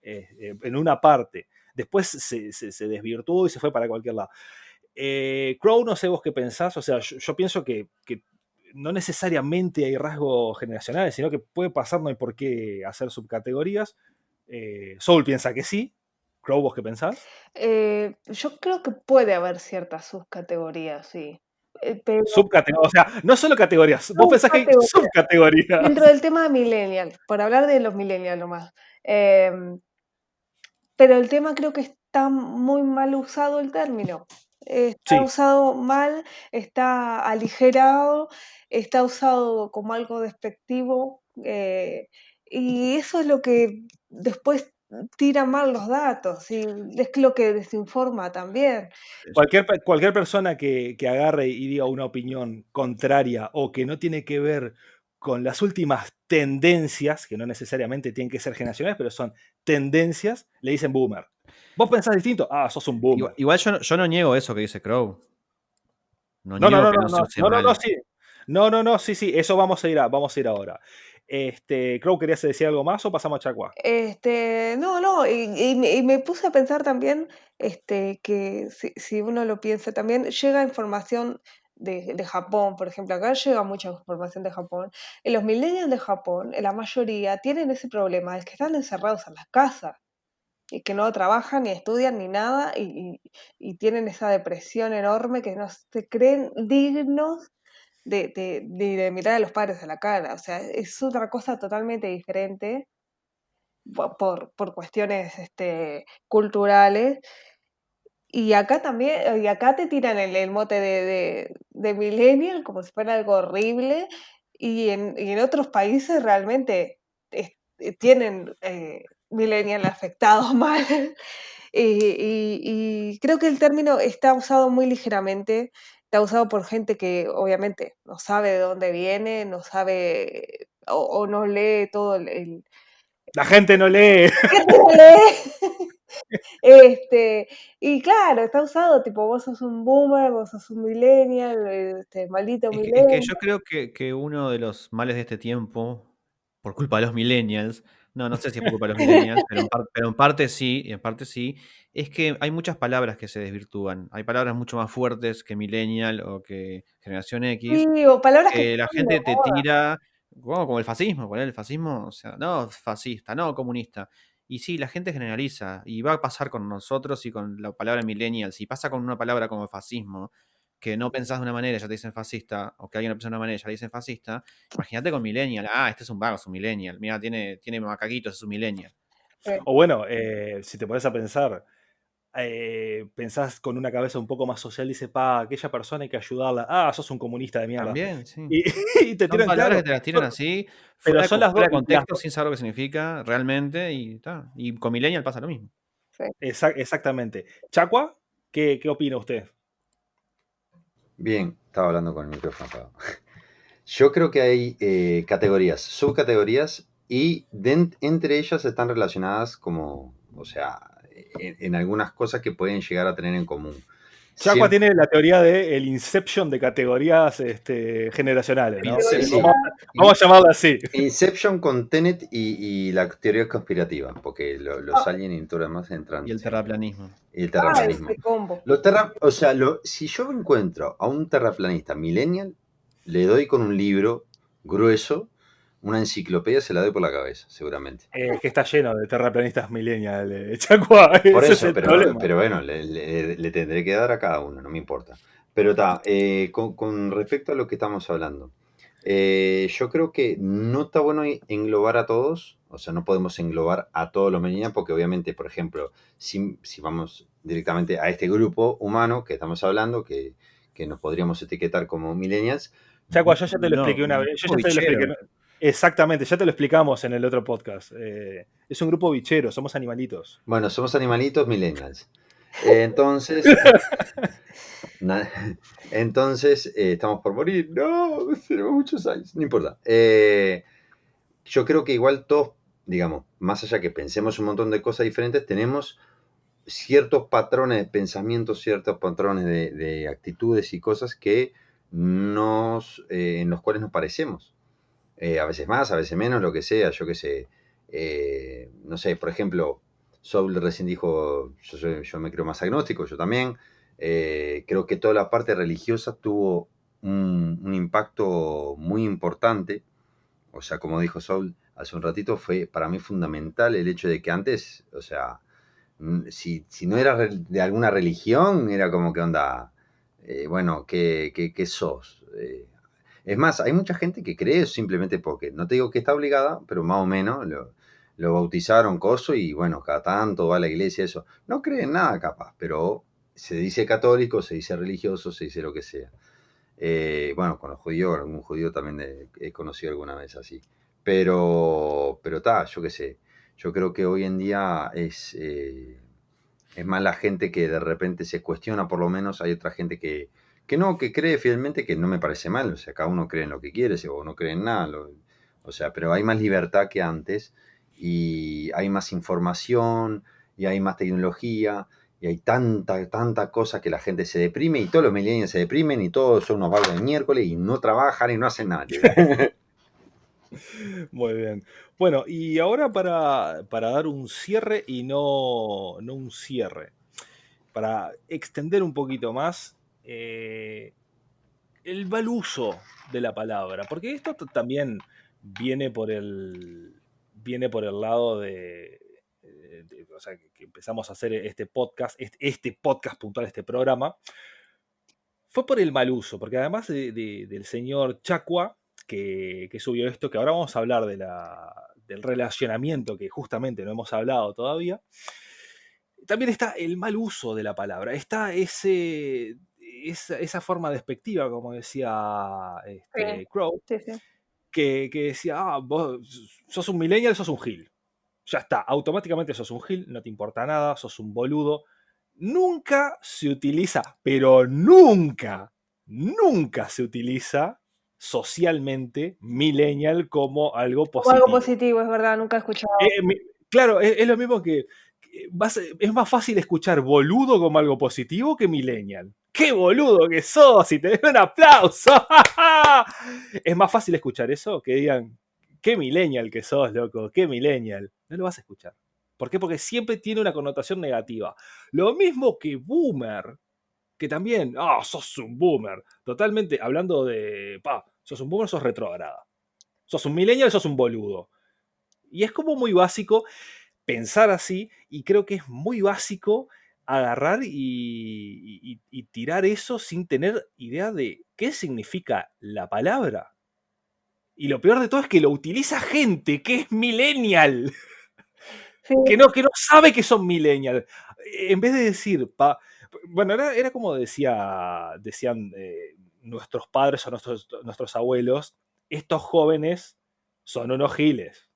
en una parte. Después se desvirtuó y se fue para cualquier lado. Crow, no sé vos qué pensás, o sea, yo pienso que no necesariamente hay rasgos generacionales, sino que puede pasar, no hay por qué hacer subcategorías. Soul piensa que sí. Crow, ¿vos qué pensás? Yo creo que puede haber ciertas subcategorías, sí. Pero O sea, no solo categorías. Vos pensás que hay subcategorías. dentro del tema de millennial, por hablar de los millennials nomás. Pero el tema creo que está muy mal usado el término. Está Sí. usado mal, está aligerado, está usado como algo despectivo, y eso es lo que después tira mal los datos y es lo que desinforma también. Cualquier persona que agarre y diga una opinión contraria o que no tiene que ver con las últimas tendencias, que no necesariamente tienen que ser generacionales, pero son tendencias, le dicen boomer. ¿Vos pensás distinto? Ah, sos un boomer. Igual yo no niego eso que dice Crow. No No, niego que no se use mal. sí. Sí, eso vamos a ir ahora. Crow, ¿querías decir algo más o pasamos a Chacua? No, y me puse a pensar también, que si uno lo piensa también, llega información de Japón, por ejemplo, acá llega mucha información de Japón. Y los millennials de Japón, la mayoría, tienen ese problema, es que están encerrados en las casas y que no trabajan, ni estudian, ni nada, y tienen esa depresión enorme que no se creen dignos de mirar a los padres a la cara. O sea, es otra cosa totalmente diferente por cuestiones culturales. Y acá también, y acá te tiran el mote de millennial como si fuera algo horrible, y en otros países realmente tienen millennial afectados mal. Y creo que el término está usado muy ligeramente, está usado por gente que obviamente no sabe de dónde viene, no sabe o no lee todo La gente no lee. Y claro, está usado, tipo, vos sos un boomer, vos sos un millennial, maldito Es millennial. que yo creo que uno de los males de este tiempo, por culpa de los millennials, no sé si es por culpa de los millennials, pero en parte sí, es que hay muchas palabras que se desvirtúan. Hay palabras mucho más fuertes que millennial o que generación X, Sí, o palabras que que la están de gente te moda. tira, como el fascismo, poner el fascismo, o sea, no fascista, no comunista. Y sí, la gente generaliza, y va a pasar con nosotros y con la palabra millennial. Si pasa con una palabra como fascismo, que no pensás de una manera, ya te dicen fascista, o que alguien no piensa de una manera, ya le dicen fascista, imagínate con millennial. Ah, este es un vago, es un millennial. Mira, tiene macaquitos, es un millennial. O bueno, si te pones a pensar, pensás con una cabeza un poco más social, dice, aquella persona hay que ayudarla. Ah, sos un comunista de mierda. También, sí. Y, y te Son tiran, palabras claro. que te las tiran así, Pero fuera son las de dos. contexto, sin saber lo que significa realmente, y con millennial pasa lo mismo. Sí. Exactamente. ¿Chacua? ¿Qué opina usted? Bien, estaba hablando con el micrófono apagado. Yo creo que hay categorías, subcategorías, y entre ellas están relacionadas como, o sea, en algunas cosas que pueden llegar a tener en común. Chacua Siempre, tiene la teoría del Inception de categorías generacionales, ¿no? Categoría. sí. Vamos a llamarlo así. Inception con Tenet y la teoría conspirativa, porque los aliens y todo lo demás entran. Y el sí. terraplanismo. Y el Ah, terraplanismo. ese combo. O sea, si yo encuentro a un terraplanista millennial, le doy con un libro grueso, una enciclopedia, se la doy por la cabeza, seguramente. Es que está lleno de terraplanistas millennial, Chacua. Por Ese es eso, el problema. pero bueno, le tendré que dar a cada uno, no me importa. Pero está, con respecto a lo que estamos hablando, yo creo que no está bueno englobar a todos, o sea, no podemos englobar a todos los millennials, porque obviamente, por ejemplo, si vamos directamente a este grupo humano que estamos hablando, que nos podríamos etiquetar como millennials, Chacua, yo ya te lo No, expliqué una vez. Yo grupo ya te lo expliqué. bichero. Exactamente, ya te lo explicamos en el otro podcast. Es un grupo bichero, somos animalitos. bueno, somos animalitos millennials. Entonces, Na- Entonces, estamos por morir. No, tenemos muchos años. No importa. Yo creo que igual todos, digamos, más allá que pensemos un montón de cosas diferentes, tenemos ciertos patrones de pensamiento, ciertos patrones de actitudes y cosas que en los cuales nos parecemos. A veces más, a veces menos, lo que sea, yo qué sé. No sé, por ejemplo, Soul recién dijo, yo me creo más agnóstico, yo también. Creo que toda la parte religiosa tuvo un impacto muy importante. O sea, como dijo Soul hace un ratito, fue para mí fundamental el hecho de que antes, o sea, si no eras de alguna religión, era como que onda, bueno, ¿qué sos? Es más, hay mucha gente que cree simplemente porque, no te digo que está obligada, pero más o menos lo bautizaron coso y bueno, cada tanto va a la iglesia, eso. No cree en nada capaz, pero se dice católico, se dice religioso, se dice lo que sea. Bueno, con los judíos, algún judío también he conocido alguna vez así. Pero está, yo qué sé. Yo creo que hoy en día es más la gente que de repente se cuestiona, por lo menos hay otra gente que no, que cree fielmente, que no me parece mal, o sea, cada uno cree en lo que quiere, o no cree en nada, o sea, pero hay más libertad que antes, y hay más información, y hay más tecnología, y hay tanta cosa que la gente se deprime, y todos los millennials se deprimen, y todos son unos vagos de miércoles, y no trabajan, y no hacen nada. Muy bien. Bueno, y ahora para dar un cierre y no un cierre, para extender un poquito más el mal uso de la palabra, porque esto también viene viene por el lado o sea, que empezamos a hacer este podcast, este podcast puntual, este programa, fue por el mal uso, porque además del señor Chacua, que subió esto, que ahora vamos a hablar del relacionamiento, que justamente no hemos hablado todavía, también está el mal uso de la palabra, está esa forma despectiva, como decía Sí, Crow, sí, sí. que decía, vos sos un millennial, sos un gil. Ya está, automáticamente sos un gil, no te importa nada, sos un boludo. Nunca se utiliza, pero nunca se utiliza socialmente millennial como algo Como algo positivo. positivo, es verdad, nunca he escuchado. Claro, es lo mismo que es más fácil escuchar boludo como algo positivo que millennial. ¡Qué boludo que sos! Y te doy un aplauso. Es más fácil escuchar eso que digan, qué millennial que sos, loco, qué millennial. No lo vas a escuchar. ¿Por qué? Porque siempre tiene una connotación negativa. Lo mismo que boomer, que también, sos un boomer. Totalmente, hablando de, sos un boomer, sos retrógrada. Sos un millennial, sos un boludo. Y es como muy básico pensar así, y creo que es muy básico agarrar y tirar eso sin tener idea de qué significa la palabra. Y lo peor de todo es que lo utiliza gente que es millennial, Sí, que no sabe que son millennial. En vez de decir, bueno, era como decían nuestros padres o nuestros abuelos, estos jóvenes son unos giles.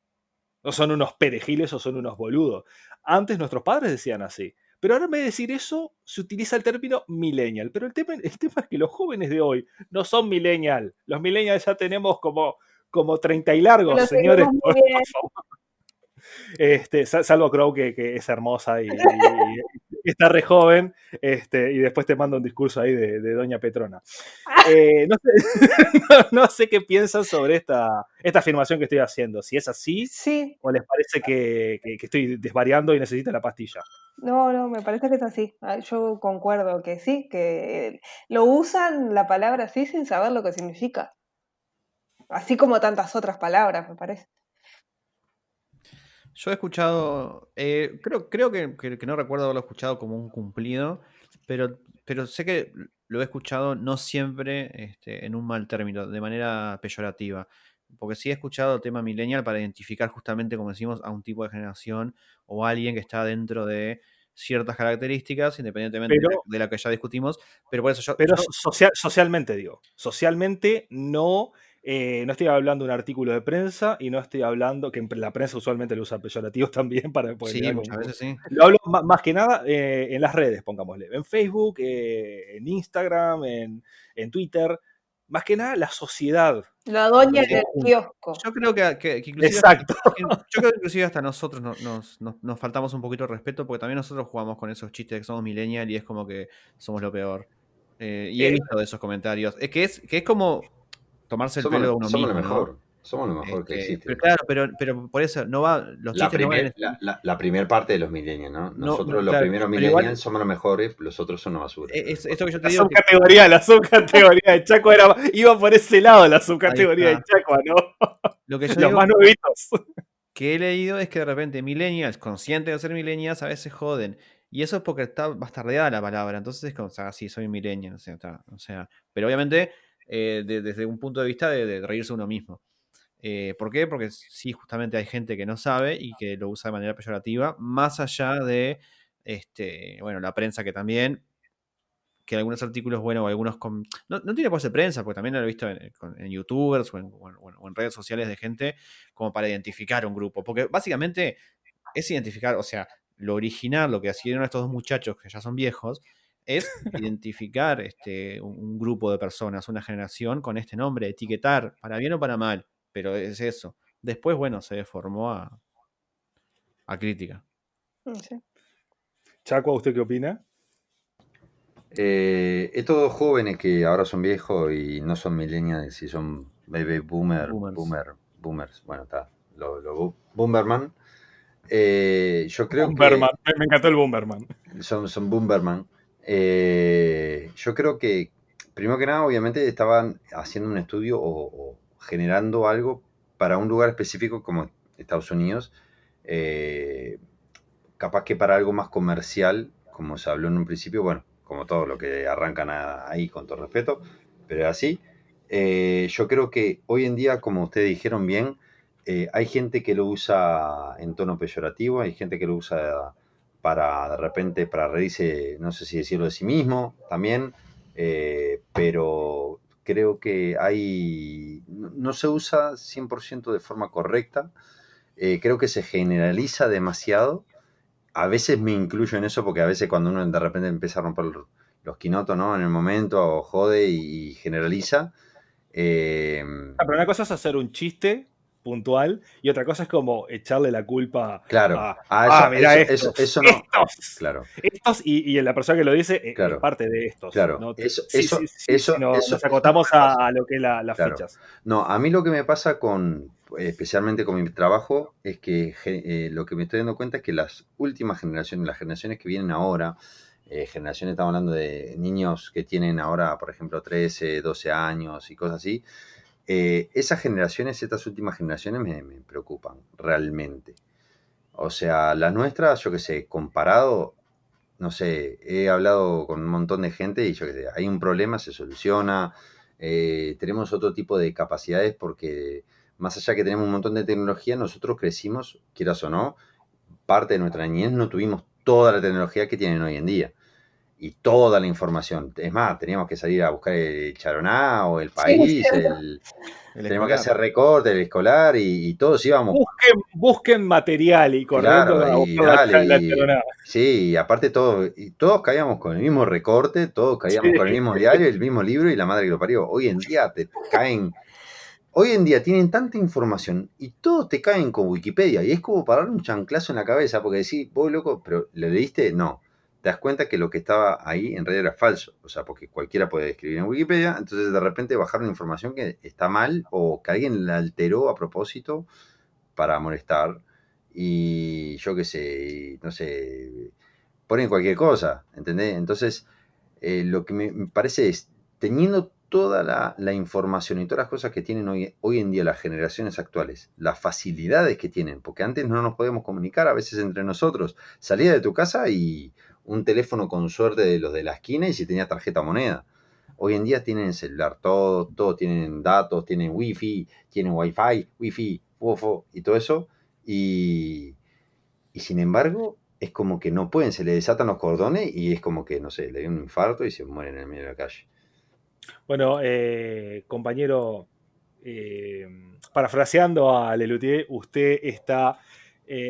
No son unos perejiles o son unos boludos. Antes nuestros padres decían así. Pero ahora en vez de decir eso, se utiliza el término millennial. Pero el tema es que los jóvenes de hoy no son millennial. Los millennials ya tenemos como 30 y Que largos, lo señores, seguimos muy por bien. favor. Salvo Crow, que es hermosa y está re joven, y después te mando un discurso ahí de Doña Petrona. No sé, no sé qué piensan sobre esta afirmación que estoy haciendo. Si es así, Sí, o les parece que estoy desvariando y necesito la pastilla. no, me parece que es así. Yo concuerdo que sí, que lo usan la palabra así sin saber lo que significa. Así como tantas otras palabras, me parece. Yo he escuchado, creo que no recuerdo haberlo escuchado como un cumplido, pero sé que lo he escuchado no siempre en un mal término, de manera peyorativa. Porque sí he escuchado el tema millennial para identificar justamente, como decimos, a un tipo de generación o a alguien que está dentro de ciertas características, independientemente Pero, de la que ya discutimos. Pero por eso pero socialmente digo. Socialmente no estoy hablando de un artículo de prensa y no estoy hablando, que la prensa usualmente lo usa peyorativos también, porque le sí, da muchas veces sí. lo hablo más que nada en las redes, pongámosle. En Facebook, en Instagram, en Twitter. Más que nada la sociedad. La doña Como en el conjunto. kiosco. Yo creo que inclusive, Exacto. yo creo que inclusive hasta nosotros nos faltamos un poquito de respeto, porque también nosotros jugamos con esos chistes de que somos millennial y es como que somos lo peor. Y he visto de esos comentarios. Que es como tomarse el pelo de uno Somos lo mismo, ¿no? mejor. Somos lo mejor que existe. Pero claro, pero por eso no va, los chistes no van La primer parte de los millennials, ¿no? Nosotros los claro, primeros pero igual, millennials somos los mejores, los otros son una basura. esto que yo te La digo subcategoría de Chaco iba por ese lado, la subcategoría de Chaco, ¿no? lo que yo Los digo más nuevitos. que he leído es que de repente millennials, conscientes de ser millennials, a veces joden. Y eso es porque está bastardeada la palabra. Entonces es como, o sea, sí, soy millennial. O sea, pero obviamente desde un punto de vista de reírse uno mismo. ¿Por qué? Porque sí, justamente hay gente que no sabe y que lo usa de manera peyorativa, más allá de, bueno, la prensa que también, que algunos artículos, bueno, o algunos... no tiene por ser prensa, porque también lo he visto en youtubers o en redes sociales de gente como para identificar un grupo. Porque básicamente es identificar, o sea, lo original, lo que hicieron estos dos muchachos que ya son viejos, es identificar un grupo de personas, una generación con este nombre, etiquetar, para bien o para mal, pero es eso. Después, bueno, se deformó a crítica. Sí. Chaco, ¿usted qué opina? Estos jóvenes que ahora son viejos y no son millennials y son baby boomers. Bueno, está. Boomerman. Yo creo Bomberman. Me encantó el Bomberman. son Boomerman. Yo creo que, primero que nada, obviamente estaban haciendo un estudio o generando algo para un lugar específico como Estados Unidos. Capaz que para algo más comercial, como se habló en un principio, bueno, como todo lo que arrancan ahí con todo respeto, pero es así. Yo creo que hoy en día, como ustedes dijeron bien, hay gente que lo usa en tono peyorativo, hay gente que lo usa para de repente para reírse, no sé si decirlo de sí mismo también, pero creo que no se usa 100% de forma correcta. Creo que se generaliza demasiado. A veces me incluyo en eso porque a veces cuando uno de repente empieza a romper los quinotos, ¿no? En el momento, o jode y generaliza. Pero una cosa es hacer un chiste puntual y otra cosa es como echarle la culpa Claro. mira eso no. estos. Claro. Estos y la persona que lo dice Claro. es parte de estos. Claro. ¿no? Eso, si nos acotamos a lo que es las claro. fichas. No, a mí lo que me pasa especialmente con mi trabajo, es que lo que me estoy dando cuenta es que las últimas generaciones, las generaciones que vienen ahora, generaciones, estamos hablando de niños que tienen ahora, por ejemplo, 13, 12 años y cosas así, esas generaciones, estas últimas generaciones me preocupan realmente. O sea, las nuestras, yo qué sé, comparado, no sé, he hablado con un montón de gente y yo qué sé, hay un problema, se soluciona, tenemos otro tipo de capacidades porque más allá que tenemos un montón de tecnología, nosotros crecimos, quieras o no, parte de nuestra niñez no tuvimos toda la tecnología que tienen hoy en día. y toda la información. Es más, teníamos que salir a buscar el Charoná o el Sí, País, cierto. teníamos que hacer recorte, el escolar y todos íbamos. Busquen material y corriendo Claro, a y buscar dale, la charonada. sí, y aparte todos caíamos con el mismo recorte, todos caíamos Sí. con el mismo diario, el mismo libro y la madre que lo parió. Hoy en día tienen tanta información y todos te caen con Wikipedia y es como para dar un chanclazo en la cabeza porque decís, vos loco, pero ¿lo leíste? No. Te das cuenta que lo que estaba ahí en realidad era falso, o sea, porque cualquiera puede escribir en Wikipedia, entonces de repente bajaron información que está mal o que alguien la alteró a propósito para molestar y yo qué sé, no sé, ponen cualquier cosa, ¿entendés? Entonces, lo que me parece es, teniendo toda la información y todas las cosas que tienen hoy en día las generaciones actuales, las facilidades que tienen, porque antes no nos podíamos comunicar a veces entre nosotros, salías de tu casa y un teléfono con suerte de los de la esquina y si tenías tarjeta moneda. Hoy en día tienen celular, todo tienen datos, tienen wifi, wifi, y todo eso, y, y sin embargo, es como que no pueden, se le desatan los cordones y es como que, no sé, le dio un infarto y se muere en el medio de la calle. Bueno, compañero, parafraseando a Lelutier, usted está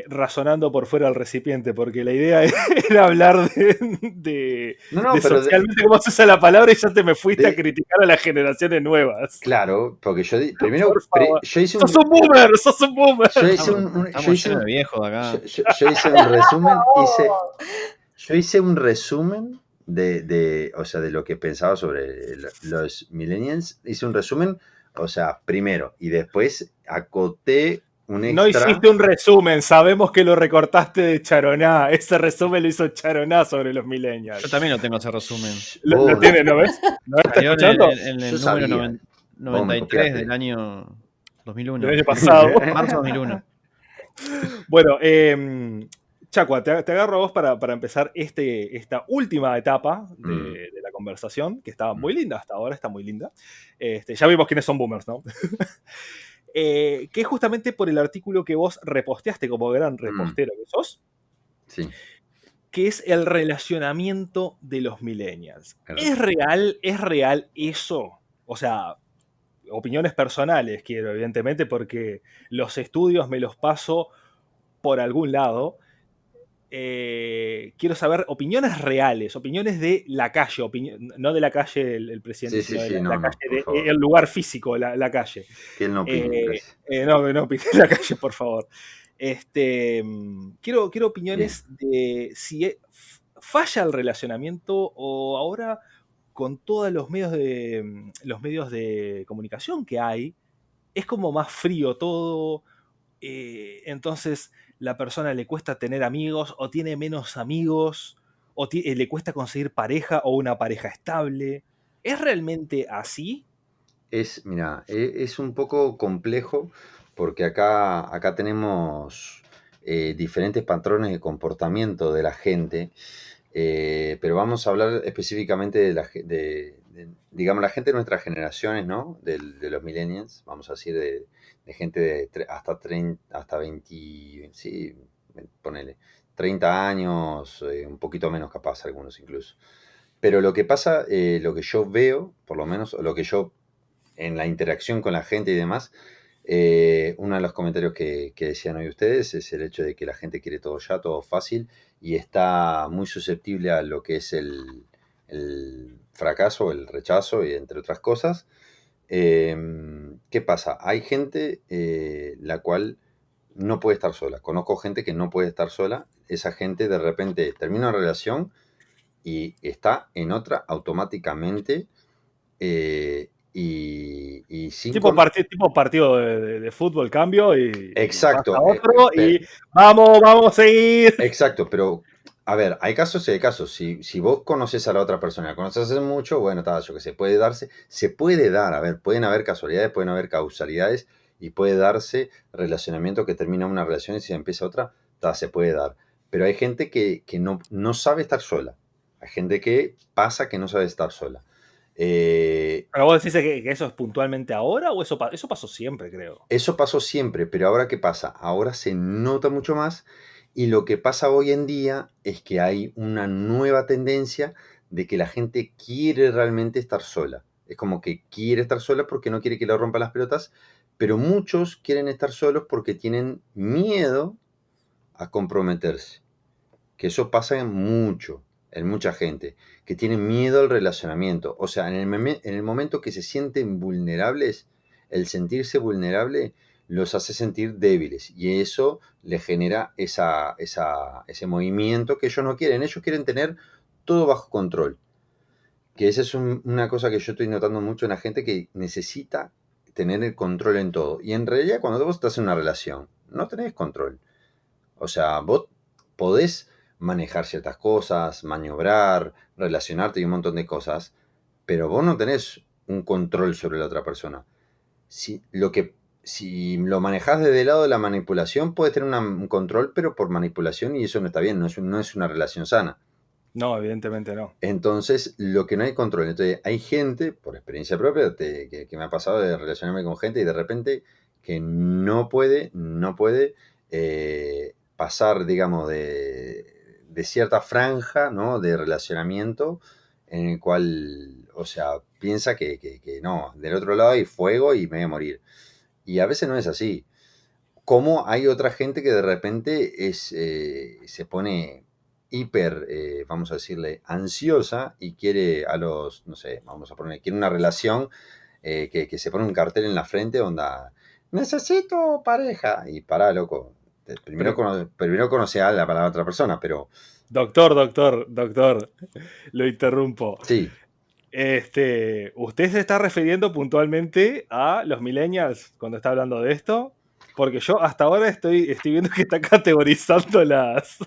razonando por fuera del recipiente, porque la idea era hablar de No, pero socialmente cómo se usa la palabra y ya te me fuiste a de- criticar a las generaciones nuevas. claro, porque Por favor. yo hice ¡Sos un boomer! ¡Sos un boomer! yo hice Estamos llenos de viejos acá. yo hice un resumen, Oh, yo hice un resumen o sea, de lo que pensaba sobre los millennials. Hice un resumen, o sea, primero, y después acoté un No extra. hiciste un resumen, sabemos que lo recortaste de Charoná. Ese resumen lo hizo Charoná sobre los millennials. Yo también lo tengo ese resumen. ¿Lo tiene, no ves? ¿No está Salió escuchando? en Yo el número sabía. Vos me 93 copiaste. del año 2001. Del año pasado. Marzo 2001. Bueno, Chacua, te agarro a vos para empezar esta última etapa de la conversación, que estaba muy linda hasta ahora, está muy linda. Ya vimos quiénes son boomers, ¿no? Que es justamente por el artículo que vos reposteaste como gran repostero que sos, Sí. que es el relacionamiento de los millennials. Verdad. ¿Es real eso? O sea, opiniones personales quiero, evidentemente, porque los estudios me los paso por algún lado. Quiero saber opiniones reales, opiniones de la calle, no de la calle el presidente, Sí, sino de sí, la no, calle, por favor. el lugar físico, la calle. Que él no opine, gracias. No opine la calle, por favor. Quiero opiniones de si falla el relacionamiento o ahora con todos los medios de comunicación que hay, es como más frío todo. Entonces la persona le cuesta tener amigos o tiene menos amigos o le cuesta conseguir pareja o una pareja estable. ¿Es realmente así? Mira, es un poco complejo porque acá tenemos diferentes patrones de comportamiento de la gente, pero vamos a hablar específicamente digamos, la gente de nuestras generaciones, ¿no? De los millennials, vamos a decir, de gente hasta 30, hasta 20, sí, ponele, 30 años, un poquito menos capaz, algunos incluso. Pero lo que pasa, lo que yo veo, por lo menos, o lo que yo en la interacción con la gente y demás, uno de los comentarios que decían hoy ustedes es el hecho de que la gente quiere todo ya, todo fácil y está muy susceptible a lo que es el fracaso, el rechazo y entre otras cosas. ¿Qué pasa? Hay gente la cual no puede estar sola. Conozco gente que no puede estar sola. Esa gente de repente termina una relación y está en otra automáticamente. Y sin Tipo partido de fútbol, cambio y Exacto, pasa otro y vamos a seguir. exacto, pero a ver, hay casos y hay casos. Si vos conoces a la otra persona, la conoces hace mucho, bueno, yo que sé, se puede dar, a ver, pueden haber casualidades, pueden haber causalidades y puede darse relacionamiento que termina una relación y si empieza otra, se puede dar. Pero hay gente que no sabe estar sola. Hay gente que pasa que no sabe estar sola. ¿Pero vos decís que eso es puntualmente ahora o eso pasó siempre, creo? Eso pasó siempre, pero ahora ¿qué pasa? Ahora se nota mucho más y lo que pasa hoy en día es que hay una nueva tendencia de que la gente quiere realmente estar sola. Es como que quiere estar sola porque no quiere que le rompan las pelotas, pero muchos quieren estar solos porque tienen miedo a comprometerse. Que eso pasa en mucha gente, que tienen miedo al relacionamiento. O sea, en el momento que se sienten vulnerables, el sentirse vulnerable los hace sentir débiles y eso les genera ese movimiento que ellos no quieren. Ellos quieren tener todo bajo control. Que esa es una cosa que yo estoy notando mucho en la gente que necesita tener el control en todo. Y en realidad cuando vos estás en una relación, no tenés control. O sea, vos podés manejar ciertas cosas, maniobrar, relacionarte y un montón de cosas, pero vos no tenés un control sobre la otra persona. Si lo manejás desde el lado de la manipulación, puedes tener un control, pero por manipulación, y eso no está bien, no es una relación sana. No, evidentemente no. Entonces, lo que no hay control. Entonces, hay gente, por experiencia propia, que me ha pasado de relacionarme con gente y de repente que no puede pasar, digamos, de cierta franja, ¿no? De relacionamiento en el cual, o sea, piensa que no, del otro lado hay fuego y me voy a morir. Y a veces no es así. Como hay otra gente que de repente se pone hiper, vamos a decirle, ansiosa y quiere no sé, vamos a poner, quiere una relación que se pone un cartel en la frente onda, necesito pareja. Y pará, loco. Primero, Pero, primero conoce a la otra persona, pero doctor, lo interrumpo. sí. ¿Usted se está refiriendo puntualmente a los millennials cuando está hablando de esto? Porque yo hasta ahora estoy viendo que está categorizando los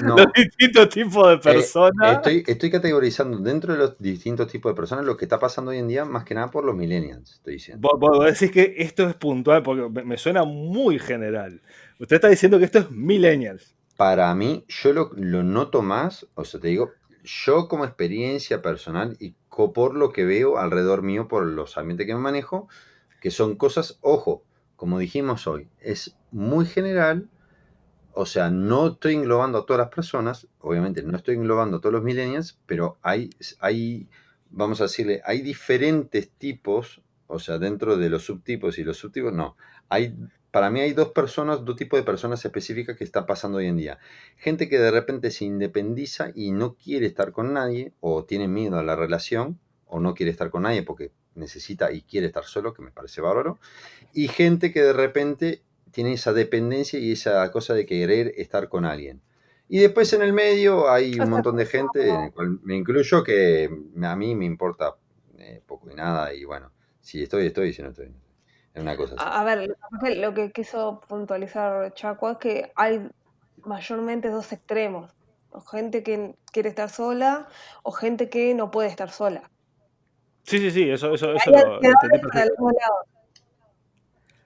No, distintos tipos de personas. estoy categorizando dentro de los distintos tipos de personas lo que está pasando hoy en día, más que nada por los millennials, estoy diciendo. Vos decís que esto es puntual, porque me suena muy general. Usted está diciendo que esto es millennials. Para mí, yo lo noto más, o sea, te digo, yo como experiencia personal y por lo que veo alrededor mío, por los ambientes que me manejo, que son cosas, ojo, como dijimos hoy, es muy general, o sea, no estoy englobando a todas las personas, obviamente no estoy englobando a todos los millennials, pero vamos a decirle, hay diferentes tipos, o sea, dentro de los subtipos y los subtipos, no, para mí hay dos tipos de personas específicas que está pasando hoy en día. Gente que de repente se independiza y no quiere estar con nadie, o tiene miedo a la relación, o no quiere estar con nadie porque necesita y quiere estar solo, que me parece bárbaro. Y gente que de repente tiene esa dependencia y esa cosa de querer estar con alguien. Y después en el medio hay Yo un estoy montón de gente, en el cual me incluyo, que a mí me importa poco y nada, y bueno, si estoy, y si no estoy. Es una cosa así. A ver, lo que quiso puntualizar Chaco es que hay mayormente dos extremos, o gente que quiere estar sola o gente que no puede estar sola. Sí, eso Hay lo entendí ansiedades para perfecto. los dos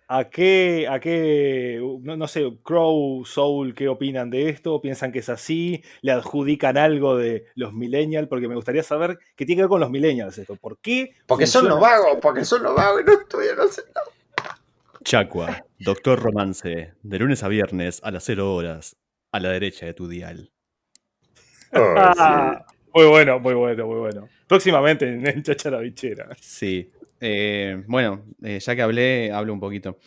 lados. No sé, Crow, Soul, ¿qué opinan de esto? ¿Piensan que es así? ¿Le adjudican algo de los millennials? Porque me gustaría saber qué tiene que ver con los millennials esto. ¿Por qué funciona? porque son los vagos y no estudian, no sé. Chacua, Doctor Romance, de lunes a viernes a las 0 horas, a la derecha de tu dial. Oh, sí. Muy bueno. Próximamente en Chacha la Bichera. Sí. Bueno, ya que hablo un poquito.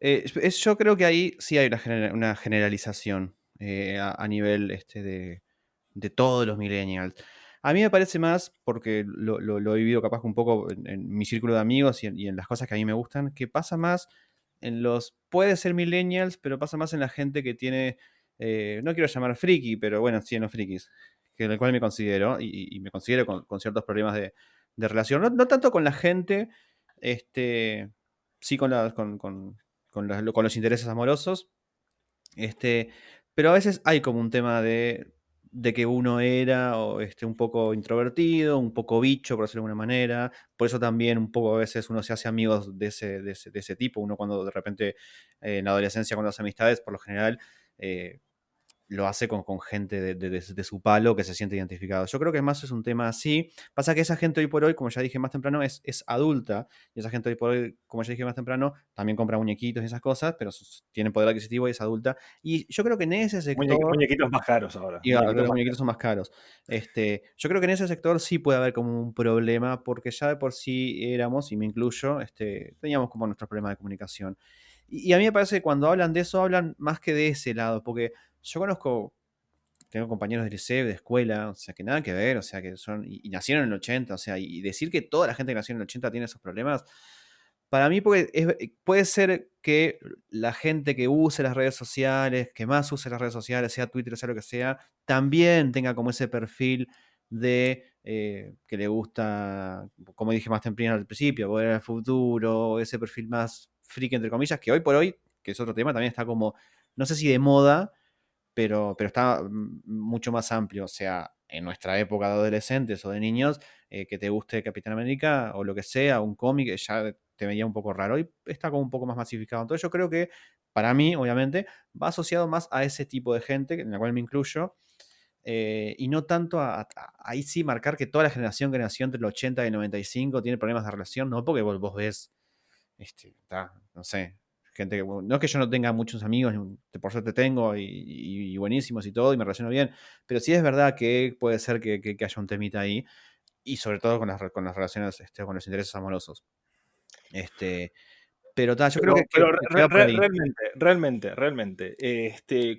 Yo creo que ahí sí hay una generalización a nivel de todos los millennials. A mí me parece más, porque lo he vivido capaz que un poco en mi círculo de amigos y en las cosas que a mí me gustan, que pasa más puede ser millennials, pero pasa más en la gente que tiene, no quiero llamar friki, pero bueno, sí en los frikis, que en el cual me considero, y me considero con ciertos problemas de relación. No tanto con la gente, sí con los intereses amorosos, pero a veces hay como un tema de que uno era un poco introvertido, un poco bicho, por decirlo de alguna manera. Por eso también un poco a veces uno se hace amigos de ese tipo. Uno cuando de repente en la adolescencia, cuando hace amistades, por lo general lo hace con gente de su palo que se siente identificado. Yo creo que más es un tema así. Pasa que esa gente hoy por hoy, como ya dije más temprano, es adulta. Y esa gente hoy por hoy, como ya dije más temprano, también compra muñequitos y esas cosas, pero tiene poder adquisitivo y es adulta. Y yo creo que en ese sector... Muñequitos más caros ahora. Y los muñequitos son más caros. Yo creo que en ese sector sí puede haber como un problema, porque ya de por sí éramos, y me incluyo, teníamos como nuestros problemas de comunicación. Y a mí me parece que cuando hablan de eso, hablan más que de ese lado, porque yo tengo compañeros de liceo, de escuela, o sea, que nada que ver, o sea, que son, y nacieron en el 80, o sea, y decir que toda la gente que nació en el 80 tiene esos problemas, para mí puede ser que la gente que use las redes sociales, que más use las redes sociales, sea Twitter, sea lo que sea, también tenga como ese perfil de que le gusta, como dije más temprano al principio, volver al futuro, ese perfil más friki, entre comillas, que hoy por hoy, que es otro tema, también está como, no sé si de moda, pero está mucho más amplio. O sea, en nuestra época de adolescentes o de niños, que te guste Capitán América o lo que sea, un cómic, ya te veía un poco raro. Hoy está como un poco más masificado. Entonces yo creo que, para mí, obviamente, va asociado más a ese tipo de gente, en la cual me incluyo, y no tanto ahí sí marcar que toda la generación que nació entre el 80 y el 95 tiene problemas de relación, no, porque vos ves, no sé, gente que, no es que yo no tenga muchos amigos, por suerte tengo, y buenísimos y todo, y me relaciono bien, pero sí es verdad que puede ser que haya un temita ahí, y sobre todo con las relaciones, con los intereses amorosos. Pero yo creo que va por ahí. Realmente,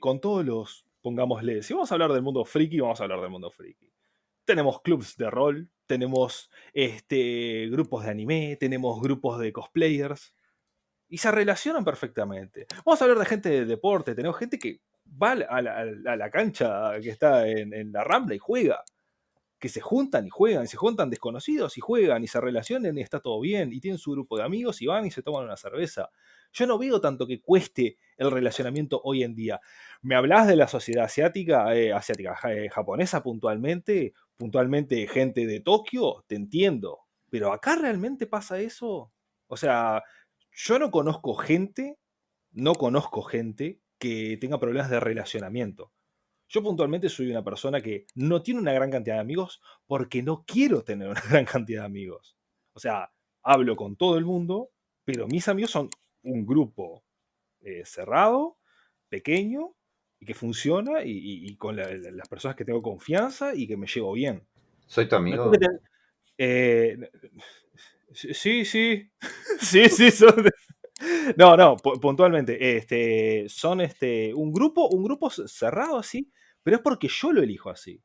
con todos los, pongámosle, si vamos a hablar del mundo friki, vamos a hablar del mundo friki. Tenemos clubs de rol, tenemos grupos de anime, tenemos grupos de cosplayers, y se relacionan perfectamente. Vamos a hablar de gente de deporte, tenemos gente que va a la cancha que está en la Rambla y juega, que se juntan y juegan, y se juntan desconocidos y juegan y se relacionan y está todo bien, y tienen su grupo de amigos y van y se toman una cerveza. Yo no veo tanto que cueste el relacionamiento hoy en día. Me hablas de la sociedad asiática, japonesa puntualmente gente de Tokio, te entiendo, pero acá realmente pasa eso. O sea, yo no conozco gente que tenga problemas de relacionamiento. Yo puntualmente soy una persona que no tiene una gran cantidad de amigos porque no quiero tener una gran cantidad de amigos. O sea, hablo con todo el mundo, pero mis amigos son un grupo cerrado, pequeño, y que funciona, y con las personas que tengo confianza y que me llevo bien. ¿Soy tu No amigo? tengo que sí, sí. Sí, son... No, puntualmente. Son un grupo cerrado así, pero es porque yo lo elijo así.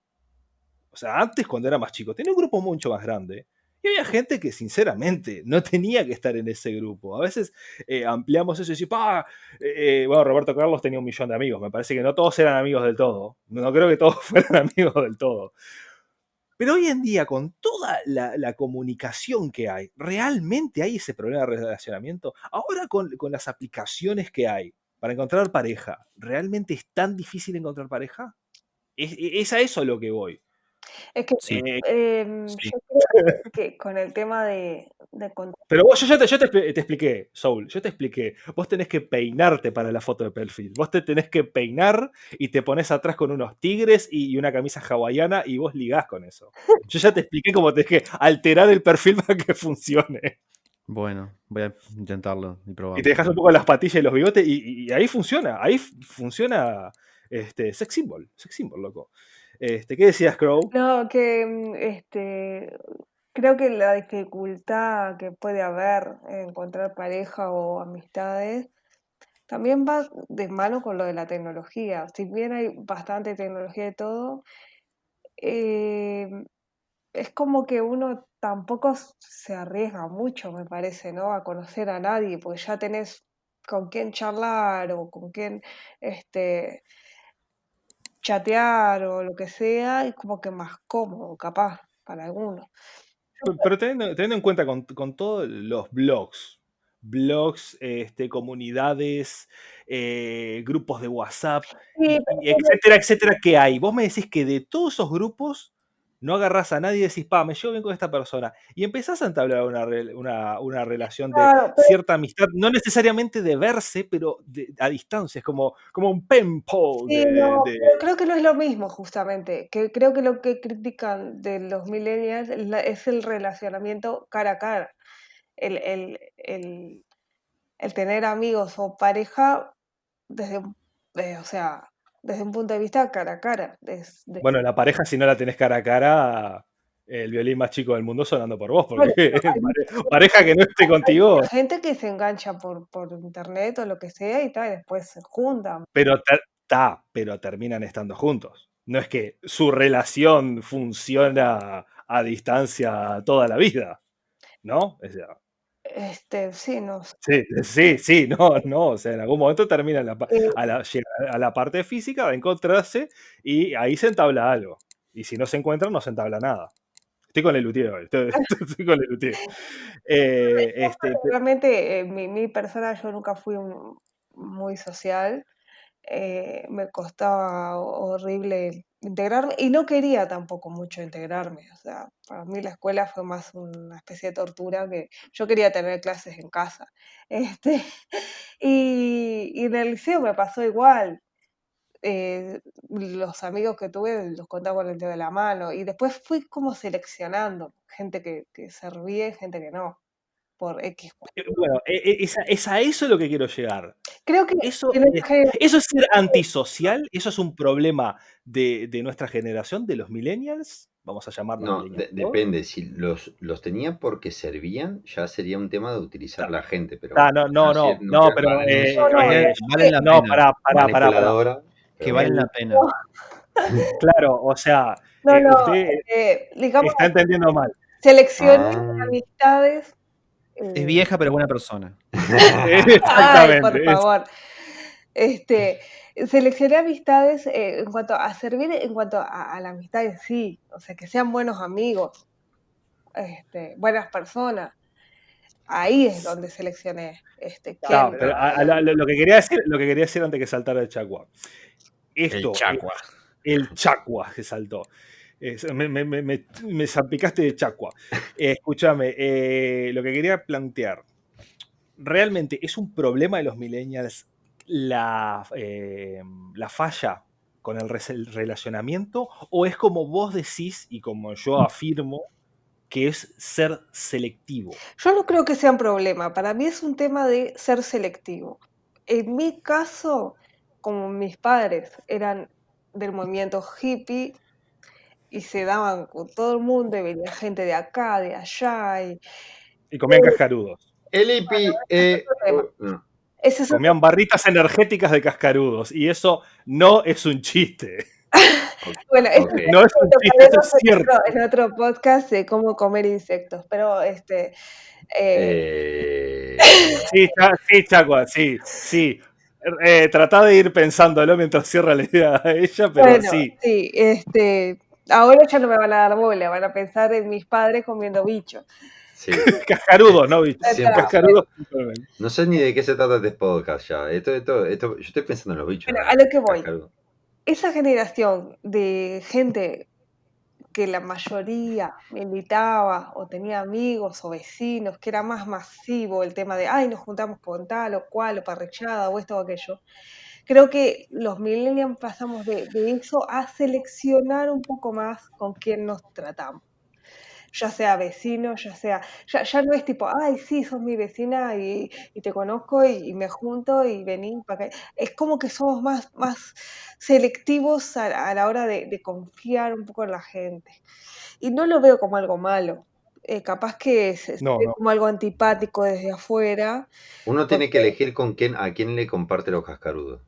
O sea, antes cuando era más chico, tenía un grupo mucho más grande. Y había gente que sinceramente no tenía que estar en ese grupo. A veces ampliamos eso y decimos, bueno, Roberto Carlos tenía 1 millón de amigos. Me parece que no todos eran amigos del todo. No creo que todos fueran amigos del todo. Pero hoy en día, con toda la comunicación que hay, ¿realmente hay ese problema de relacionamiento? Ahora con las aplicaciones que hay para encontrar pareja, ¿realmente es tan difícil encontrar pareja? Es a eso a lo que voy. Es que Sí, sí. yo creo que con el tema de Pero vos, yo te expliqué, Soul, yo te expliqué. Vos tenés que peinarte para la foto de perfil. Vos te tenés que peinar y te pones atrás con unos tigres y una camisa hawaiana y vos ligás con eso. Yo ya te expliqué cómo tenés que alterar el perfil para que funcione. Bueno, voy a intentarlo y Y probarlo. te dejas un poco las patillas y los bigotes y ahí funciona. Ahí funciona sex symbol, loco. ¿Qué decías, Crow? No, que creo que la dificultad que puede haber en encontrar pareja o amistades también va de mano con lo de la tecnología. Si bien hay bastante tecnología y todo, eh, es como que uno tampoco se arriesga mucho, me parece, ¿no? A conocer a nadie, porque ya tenés con quién charlar o con quién este, chatear o lo que sea, es como que más cómodo, capaz, para algunos. Pero teniendo en cuenta con todos los blogs, comunidades, grupos de WhatsApp, Sí, y etcétera, etcétera, que hay. Vos me decís que de todos esos grupos no agarrás a nadie y decís, me llevo bien con esta persona. Y empezás a entablar una relación de Claro, pero cierta amistad, no necesariamente de verse, pero a distancia. Es como un pen pal sí, no, pero creo que no es lo mismo justamente, que creo que lo que critican de los millennials es el relacionamiento cara a cara, el, el, el, el tener amigos o pareja desde, o sea, desde un punto de vista cara a cara. Bueno, la pareja, si no la tenés cara a cara, el violín más chico del mundo sonando por vos, Bueno, porque hay pareja que no esté contigo, gente que se engancha por internet o lo que sea y tal, y después se juntan. pero terminan estando juntos. No es que su relación funciona a distancia toda la vida, ¿no? O sea, Sí, no sé. sí, no, o sea, en algún momento terminan Eh, llega a la parte física de encontrarse y ahí se entabla algo. Y si no se encuentran, no se entabla nada. Estoy con el luthier hoy, estoy con el luthier. Realmente, mi persona, yo nunca fui muy social. Me costaba horrible integrarme y no quería tampoco mucho integrarme. O sea, para mí la escuela fue más una especie de tortura que yo quería tener clases en casa. Este, y en el liceo me pasó igual. Los amigos que tuve los contaba con el dedo de la mano y después fui como seleccionando gente que servía y gente que no, por X. Bueno, es a eso lo que quiero llegar. Creo que Eso en esta eso es ser antisocial, eso es un problema de nuestra generación, de los millennials, vamos a llamarnos No, millennials, ¿no? depende. Si los tenía porque servían, ya sería un tema de utilizar la gente, pero No, pero Valen la no, pena. pará. manipuladora. Que Pero valen bueno. la pena. Claro, o sea, no, usted digamos, está entendiendo mal. seleccioné Ah. amistades. Es vieja, pero buena persona. Ay, por Exactamente. favor. Seleccioné amistades en cuanto a servir, en cuanto a la amistad en sí, o sea, que sean buenos amigos, buenas personas. Ahí es donde seleccioné No, quién. pero lo que quería decir antes que saltara el Chacua. Esto, el Chacua que saltó. Me salpicaste de Chacua. Escúchame, lo que quería plantear. ¿Realmente es un problema de los millennials la falla con el relacionamiento? ¿O es como vos decís y como yo afirmo, que es ser selectivo? Yo no creo que sea un problema, para mí es un tema de ser selectivo. En mi caso, como mis padres eran del movimiento hippie y se daban con todo el mundo y venía gente de acá, de allá, Y comían cascarudos. El hippie. No. ese es otro Comían barritas energéticas de cascarudos. Y eso no es un chiste. Bueno, eso Ok. No es un lo chiste, eso es tocaremos cierto. en otro podcast de cómo comer insectos, pero Sí, Chacua, sí. Tratá de ir pensándolo mientras cierra la idea a ella, pero bueno, sí. sí, ahora ya no me van a dar bola, van a pensar en mis padres comiendo bichos. Sí. Cascarudos, ¿no, bicho? Siempre. Cascarudos. No sé ni de qué se trata este podcast ya. Esto, yo estoy pensando en los bichos. Bueno, a lo que voy. Cascarudo. Esa generación de gente que la mayoría me invitaba o tenía amigos o vecinos, que era más masivo el tema de, ay, nos juntamos con tal o cual, o parrillada, o esto o aquello. Creo que los millennials pasamos de eso a seleccionar un poco más con quién nos tratamos. Ya sea vecino, ya no es tipo, ay, sí, sos mi vecina y te conozco y me junto y vení para acá. Es como que somos más selectivos a la hora de confiar un poco en la gente. Y no lo veo como algo malo. Capaz que se ve No. como algo antipático desde afuera. Uno tiene que elegir a quién le comparte los cascarudos.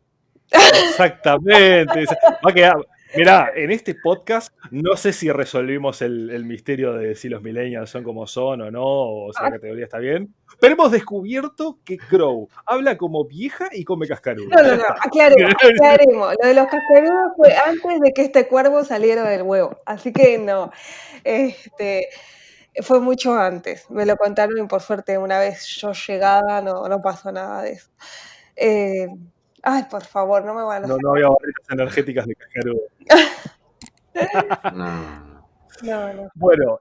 Exactamente. Va a quedar. Mirá, en este podcast no sé si resolvimos el misterio de si los millennials son como son o no, o si la categoría está bien. Pero hemos descubierto que Crow habla como vieja y come cascarudo. No, Ya está. aclaremos. Lo de los cascarudos fue antes de que este cuervo saliera del huevo. Así que no. Fue mucho antes. Me lo contaron y por suerte una vez yo llegada no pasó nada de eso. Ay, por favor, no me van a No había barritas energéticas de cascarudo. No. No. Bueno,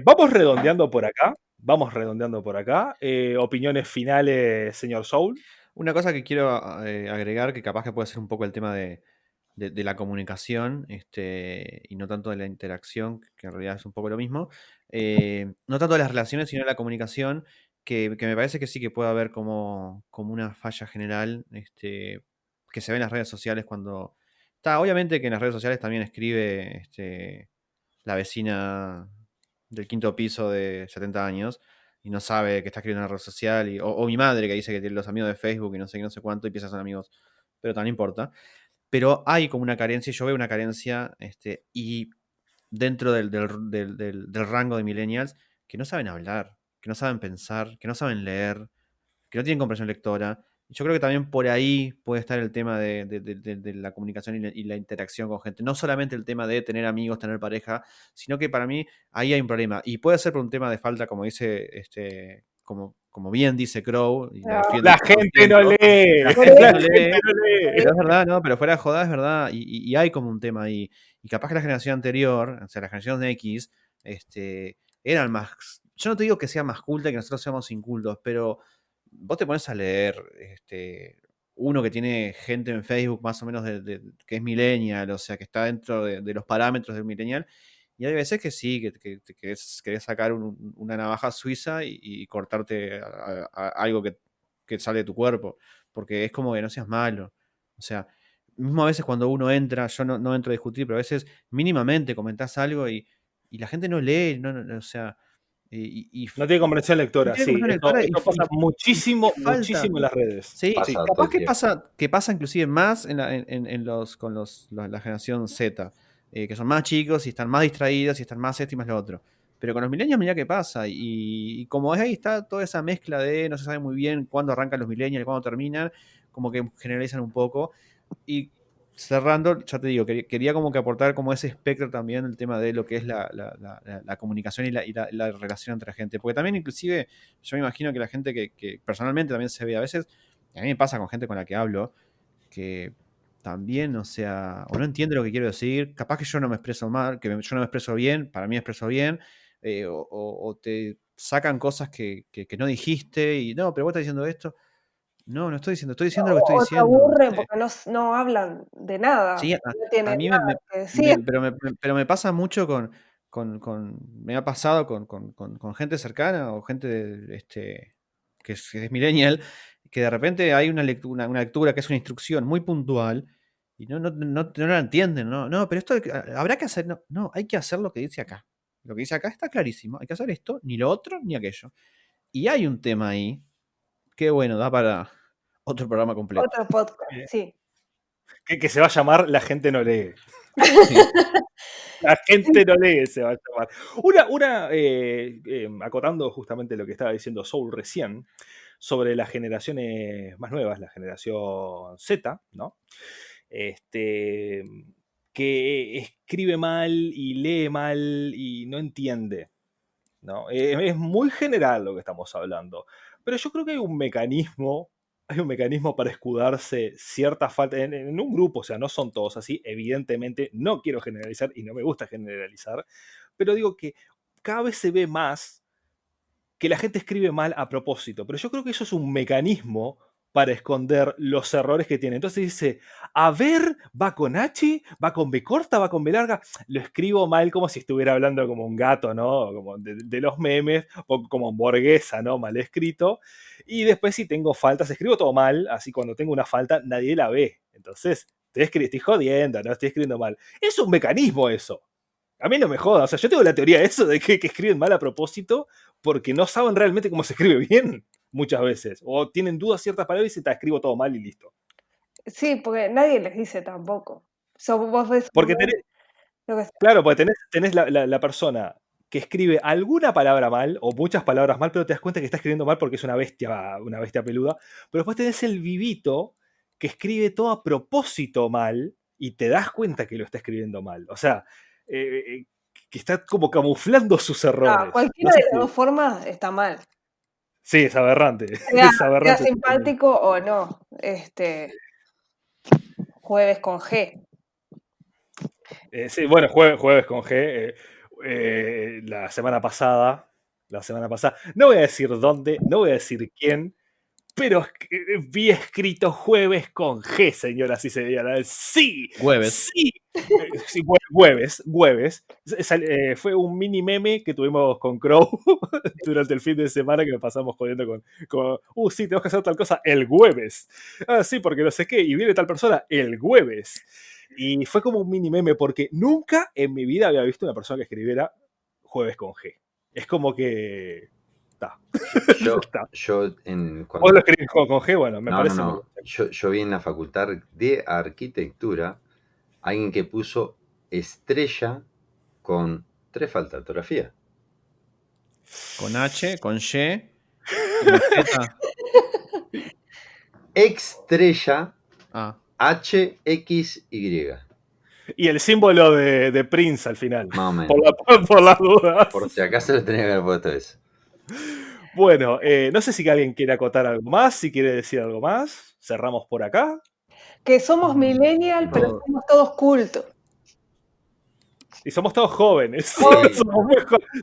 vamos redondeando por acá. Opiniones finales, señor Soul. Una cosa que quiero agregar, que capaz que puede ser un poco el tema de la comunicación, y no tanto de la interacción, que en realidad es un poco lo mismo. No tanto de las relaciones, sino de la comunicación, que me parece que sí que puede haber como una falla general, que se ve en las redes sociales cuando... obviamente que en las redes sociales también escribe la vecina del quinto piso de 70 años y no sabe que está escribiendo en una red social, o mi madre que dice que tiene los amigos de Facebook y no sé qué, no sé cuánto, y piensa que son amigos, pero también importa. Pero hay como una carencia, yo veo una carencia, y dentro del rango de millennials, que no saben hablar, que no saben pensar, que no saben leer, que no tienen comprensión lectora. Yo creo que también por ahí puede estar el tema de la comunicación y la interacción con gente. No solamente el tema de tener amigos, tener pareja, sino que para mí ahí hay un problema. Y puede ser por un tema de falta, como dice, como bien dice Crow, y lo No. defiendo La todo el gente no tiempo. lee. La Por gente La no eso, lee. gente no lee. Pero es verdad, ¿no? Pero fuera de joda es verdad. Y hay como un tema ahí. Y capaz que la generación anterior, o sea, la generación de X, eran más. Yo no te digo que sea más culta, que nosotros seamos incultos, pero vos te pones a leer, uno que tiene gente en Facebook más o menos que es millennial, o sea, que está dentro de los parámetros del millennial. Y hay veces que sí, que te querés sacar una navaja suiza y cortarte algo que sale de tu cuerpo. Porque es como que no seas malo. O sea, mismo a veces cuando uno entra, yo no entro a discutir, pero a veces mínimamente comentás algo y la gente no lee, o sea, y No tiene comprensión no lectora, tiene sí. comprensión Eso, lectora eso pasa muchísimo, qué falta. muchísimo en las redes. Sí, Sí. Pasa todo capaz el tiempo. que pasa inclusive más con la generación Z, que son más chicos y están más distraídos y están más más lo otro. Pero con los millennials, mirá qué pasa. Y como es ahí está toda esa mezcla de no se sabe muy bien cuándo arrancan los millennials y cuándo terminan, como que generalizan un poco. Y cerrando, ya te digo, quería como que aportar como ese espectro también el tema de lo que es la comunicación y la relación entre la gente. Porque también inclusive yo me imagino que la gente que personalmente también se ve a veces, y a mí me pasa con gente con la que hablo, que también, o sea, o no entiende lo que quiero decir, capaz que yo no me expreso mal, yo no me expreso bien, para mí me expreso bien, o te sacan cosas que no dijiste y no, pero vos estás diciendo esto. No estoy diciendo lo que estoy o te diciendo. aburren porque no hablan de nada, Sí, no a tienen mí nada que decir. pero me pasa mucho me ha pasado con gente cercana o gente que es millennial, que de repente hay una lectura que es una instrucción muy puntual y no la entienden, ¿no? No, pero esto habrá que hacer, no, hay que hacer lo que dice acá. Lo que dice acá está clarísimo, hay que hacer esto, ni lo otro, ni aquello. Y hay un tema ahí que, bueno, da para otro programa completo. Otro podcast, sí. Que se va a llamar La gente no lee. Sí. La gente no lee, se va a llamar. Acotando justamente lo que estaba diciendo Soul recién, sobre las generaciones más nuevas, la generación Z, ¿no? Que escribe mal y lee mal y no entiende, ¿no? Es muy general lo que estamos hablando. Pero yo creo que hay un mecanismo para escudarse cierta falta en un grupo, o sea, no son todos así, evidentemente no quiero generalizar y no me gusta generalizar, pero digo que cada vez se ve más que la gente escribe mal a propósito, pero yo creo que eso es un mecanismo para esconder los errores que tiene. Entonces dice, a ver, va con H, va con B corta, va con B larga. Lo escribo mal como si estuviera hablando como un gato, ¿no? Como de los memes, o como hamburguesa, ¿no? Mal escrito. Y después si tengo faltas, escribo todo mal, así cuando tengo una falta nadie la ve. Entonces, estoy jodiendo, ¿no? Estoy escribiendo mal. Es un mecanismo eso. A mí no me joda, o sea, yo tengo la teoría de eso, de que escriben mal a propósito porque no saben realmente cómo se escribe bien muchas veces. O tienen dudas ciertas palabras y se te escribo todo mal y listo. Sí, porque nadie les dice tampoco. Vos ves Porque tenés, lo que claro, porque tenés la persona que escribe alguna palabra mal o muchas palabras mal, pero te das cuenta que está escribiendo mal porque es una bestia peluda. Pero después tenés el vivito que escribe todo a propósito mal y te das cuenta que lo está escribiendo mal. O sea, que está como camuflando sus errores. cualquiera No sé de las si. dos formas está mal. Sí, es aberrante. Sea, Es aberrante. simpático o no. Jueves con G. Sí, bueno, jueves con G. la semana pasada, no voy a decir dónde, no voy a decir quién, pero vi escrito jueves con G, señoras y señores. Sí, Jueves. sí. Sí, jueves. Fue un mini meme que tuvimos con Crow durante el fin de semana que nos pasamos jodiendo con sí, tenemos que hacer tal cosa el jueves. Ah, sí, porque no sé qué, y viene tal persona el jueves. Y fue como un mini meme porque nunca en mi vida había visto una persona que escribiera jueves con G. Es como que... Yo Vos lo cuando... escribís con G, bueno, me parece muy No. Yo vi en la facultad de arquitectura alguien que puso estrella con 3 faltas de ortografía. Con H, con Y y con Z. Estrella Ah, HXY. Y el símbolo de Prince al final. Más o menos. Por las dudas. Por si acaso le tenía que haber puesto eso. Bueno, no sé si alguien quiere acotar algo más, si quiere decir algo más. Cerramos por acá. Que somos millennial, pero No. somos todos cultos. Y somos todos jóvenes. Sí. Somos muy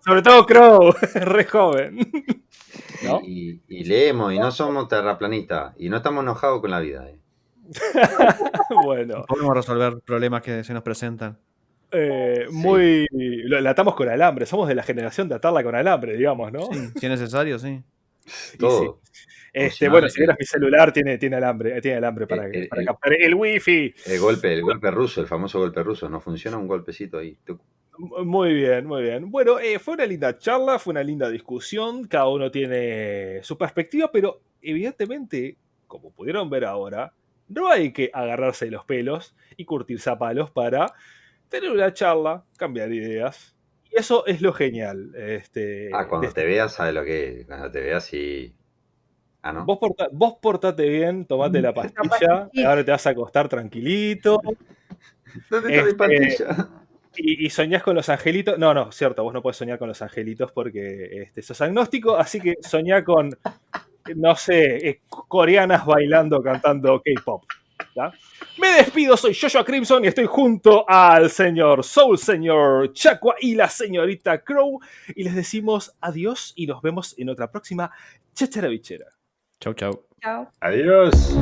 sobre todo Crow, re joven. ¿No? Y leemos y no somos terraplanistas y no estamos enojados con la vida. Bueno, Podemos resolver problemas que se nos presentan. muy. La atamos con alambre. Somos de la generación de atarla con alambre, digamos, ¿no? Sí, si es necesario, sí. Todo. Bueno, si vieras mi celular, tiene alambre para El- captar el wifi. El golpe ruso, el famoso golpe ruso. ¿No funciona un golpecito ahí? Muy bien, muy bien. Bueno, fue una linda charla, fue una linda discusión. Cada uno tiene su perspectiva, pero evidentemente, como pudieron ver ahora, no hay que agarrarse de los pelos y curtirse a palos para tener una charla, cambiar ideas. Y eso es lo genial. Cuando te veas, sabes lo que es. Cuando te veas, sí. Ah, ¿no? Vos portate bien, tomate la pastilla, ahora te vas a acostar tranquilito. ¿Dónde está mi pastilla? Y soñás con los angelitos. No, cierto, vos no podés soñar con los angelitos porque sos agnóstico, así que soñá con, no sé, coreanas bailando, cantando K-pop. ¿Ya? Me despido, soy Joshua Crimson y estoy junto al señor Soul, señor Chaqua y la señorita Crow. Y les decimos adiós y nos vemos en otra próxima Chachara Bichera. Chau, chau. Chao. Adiós.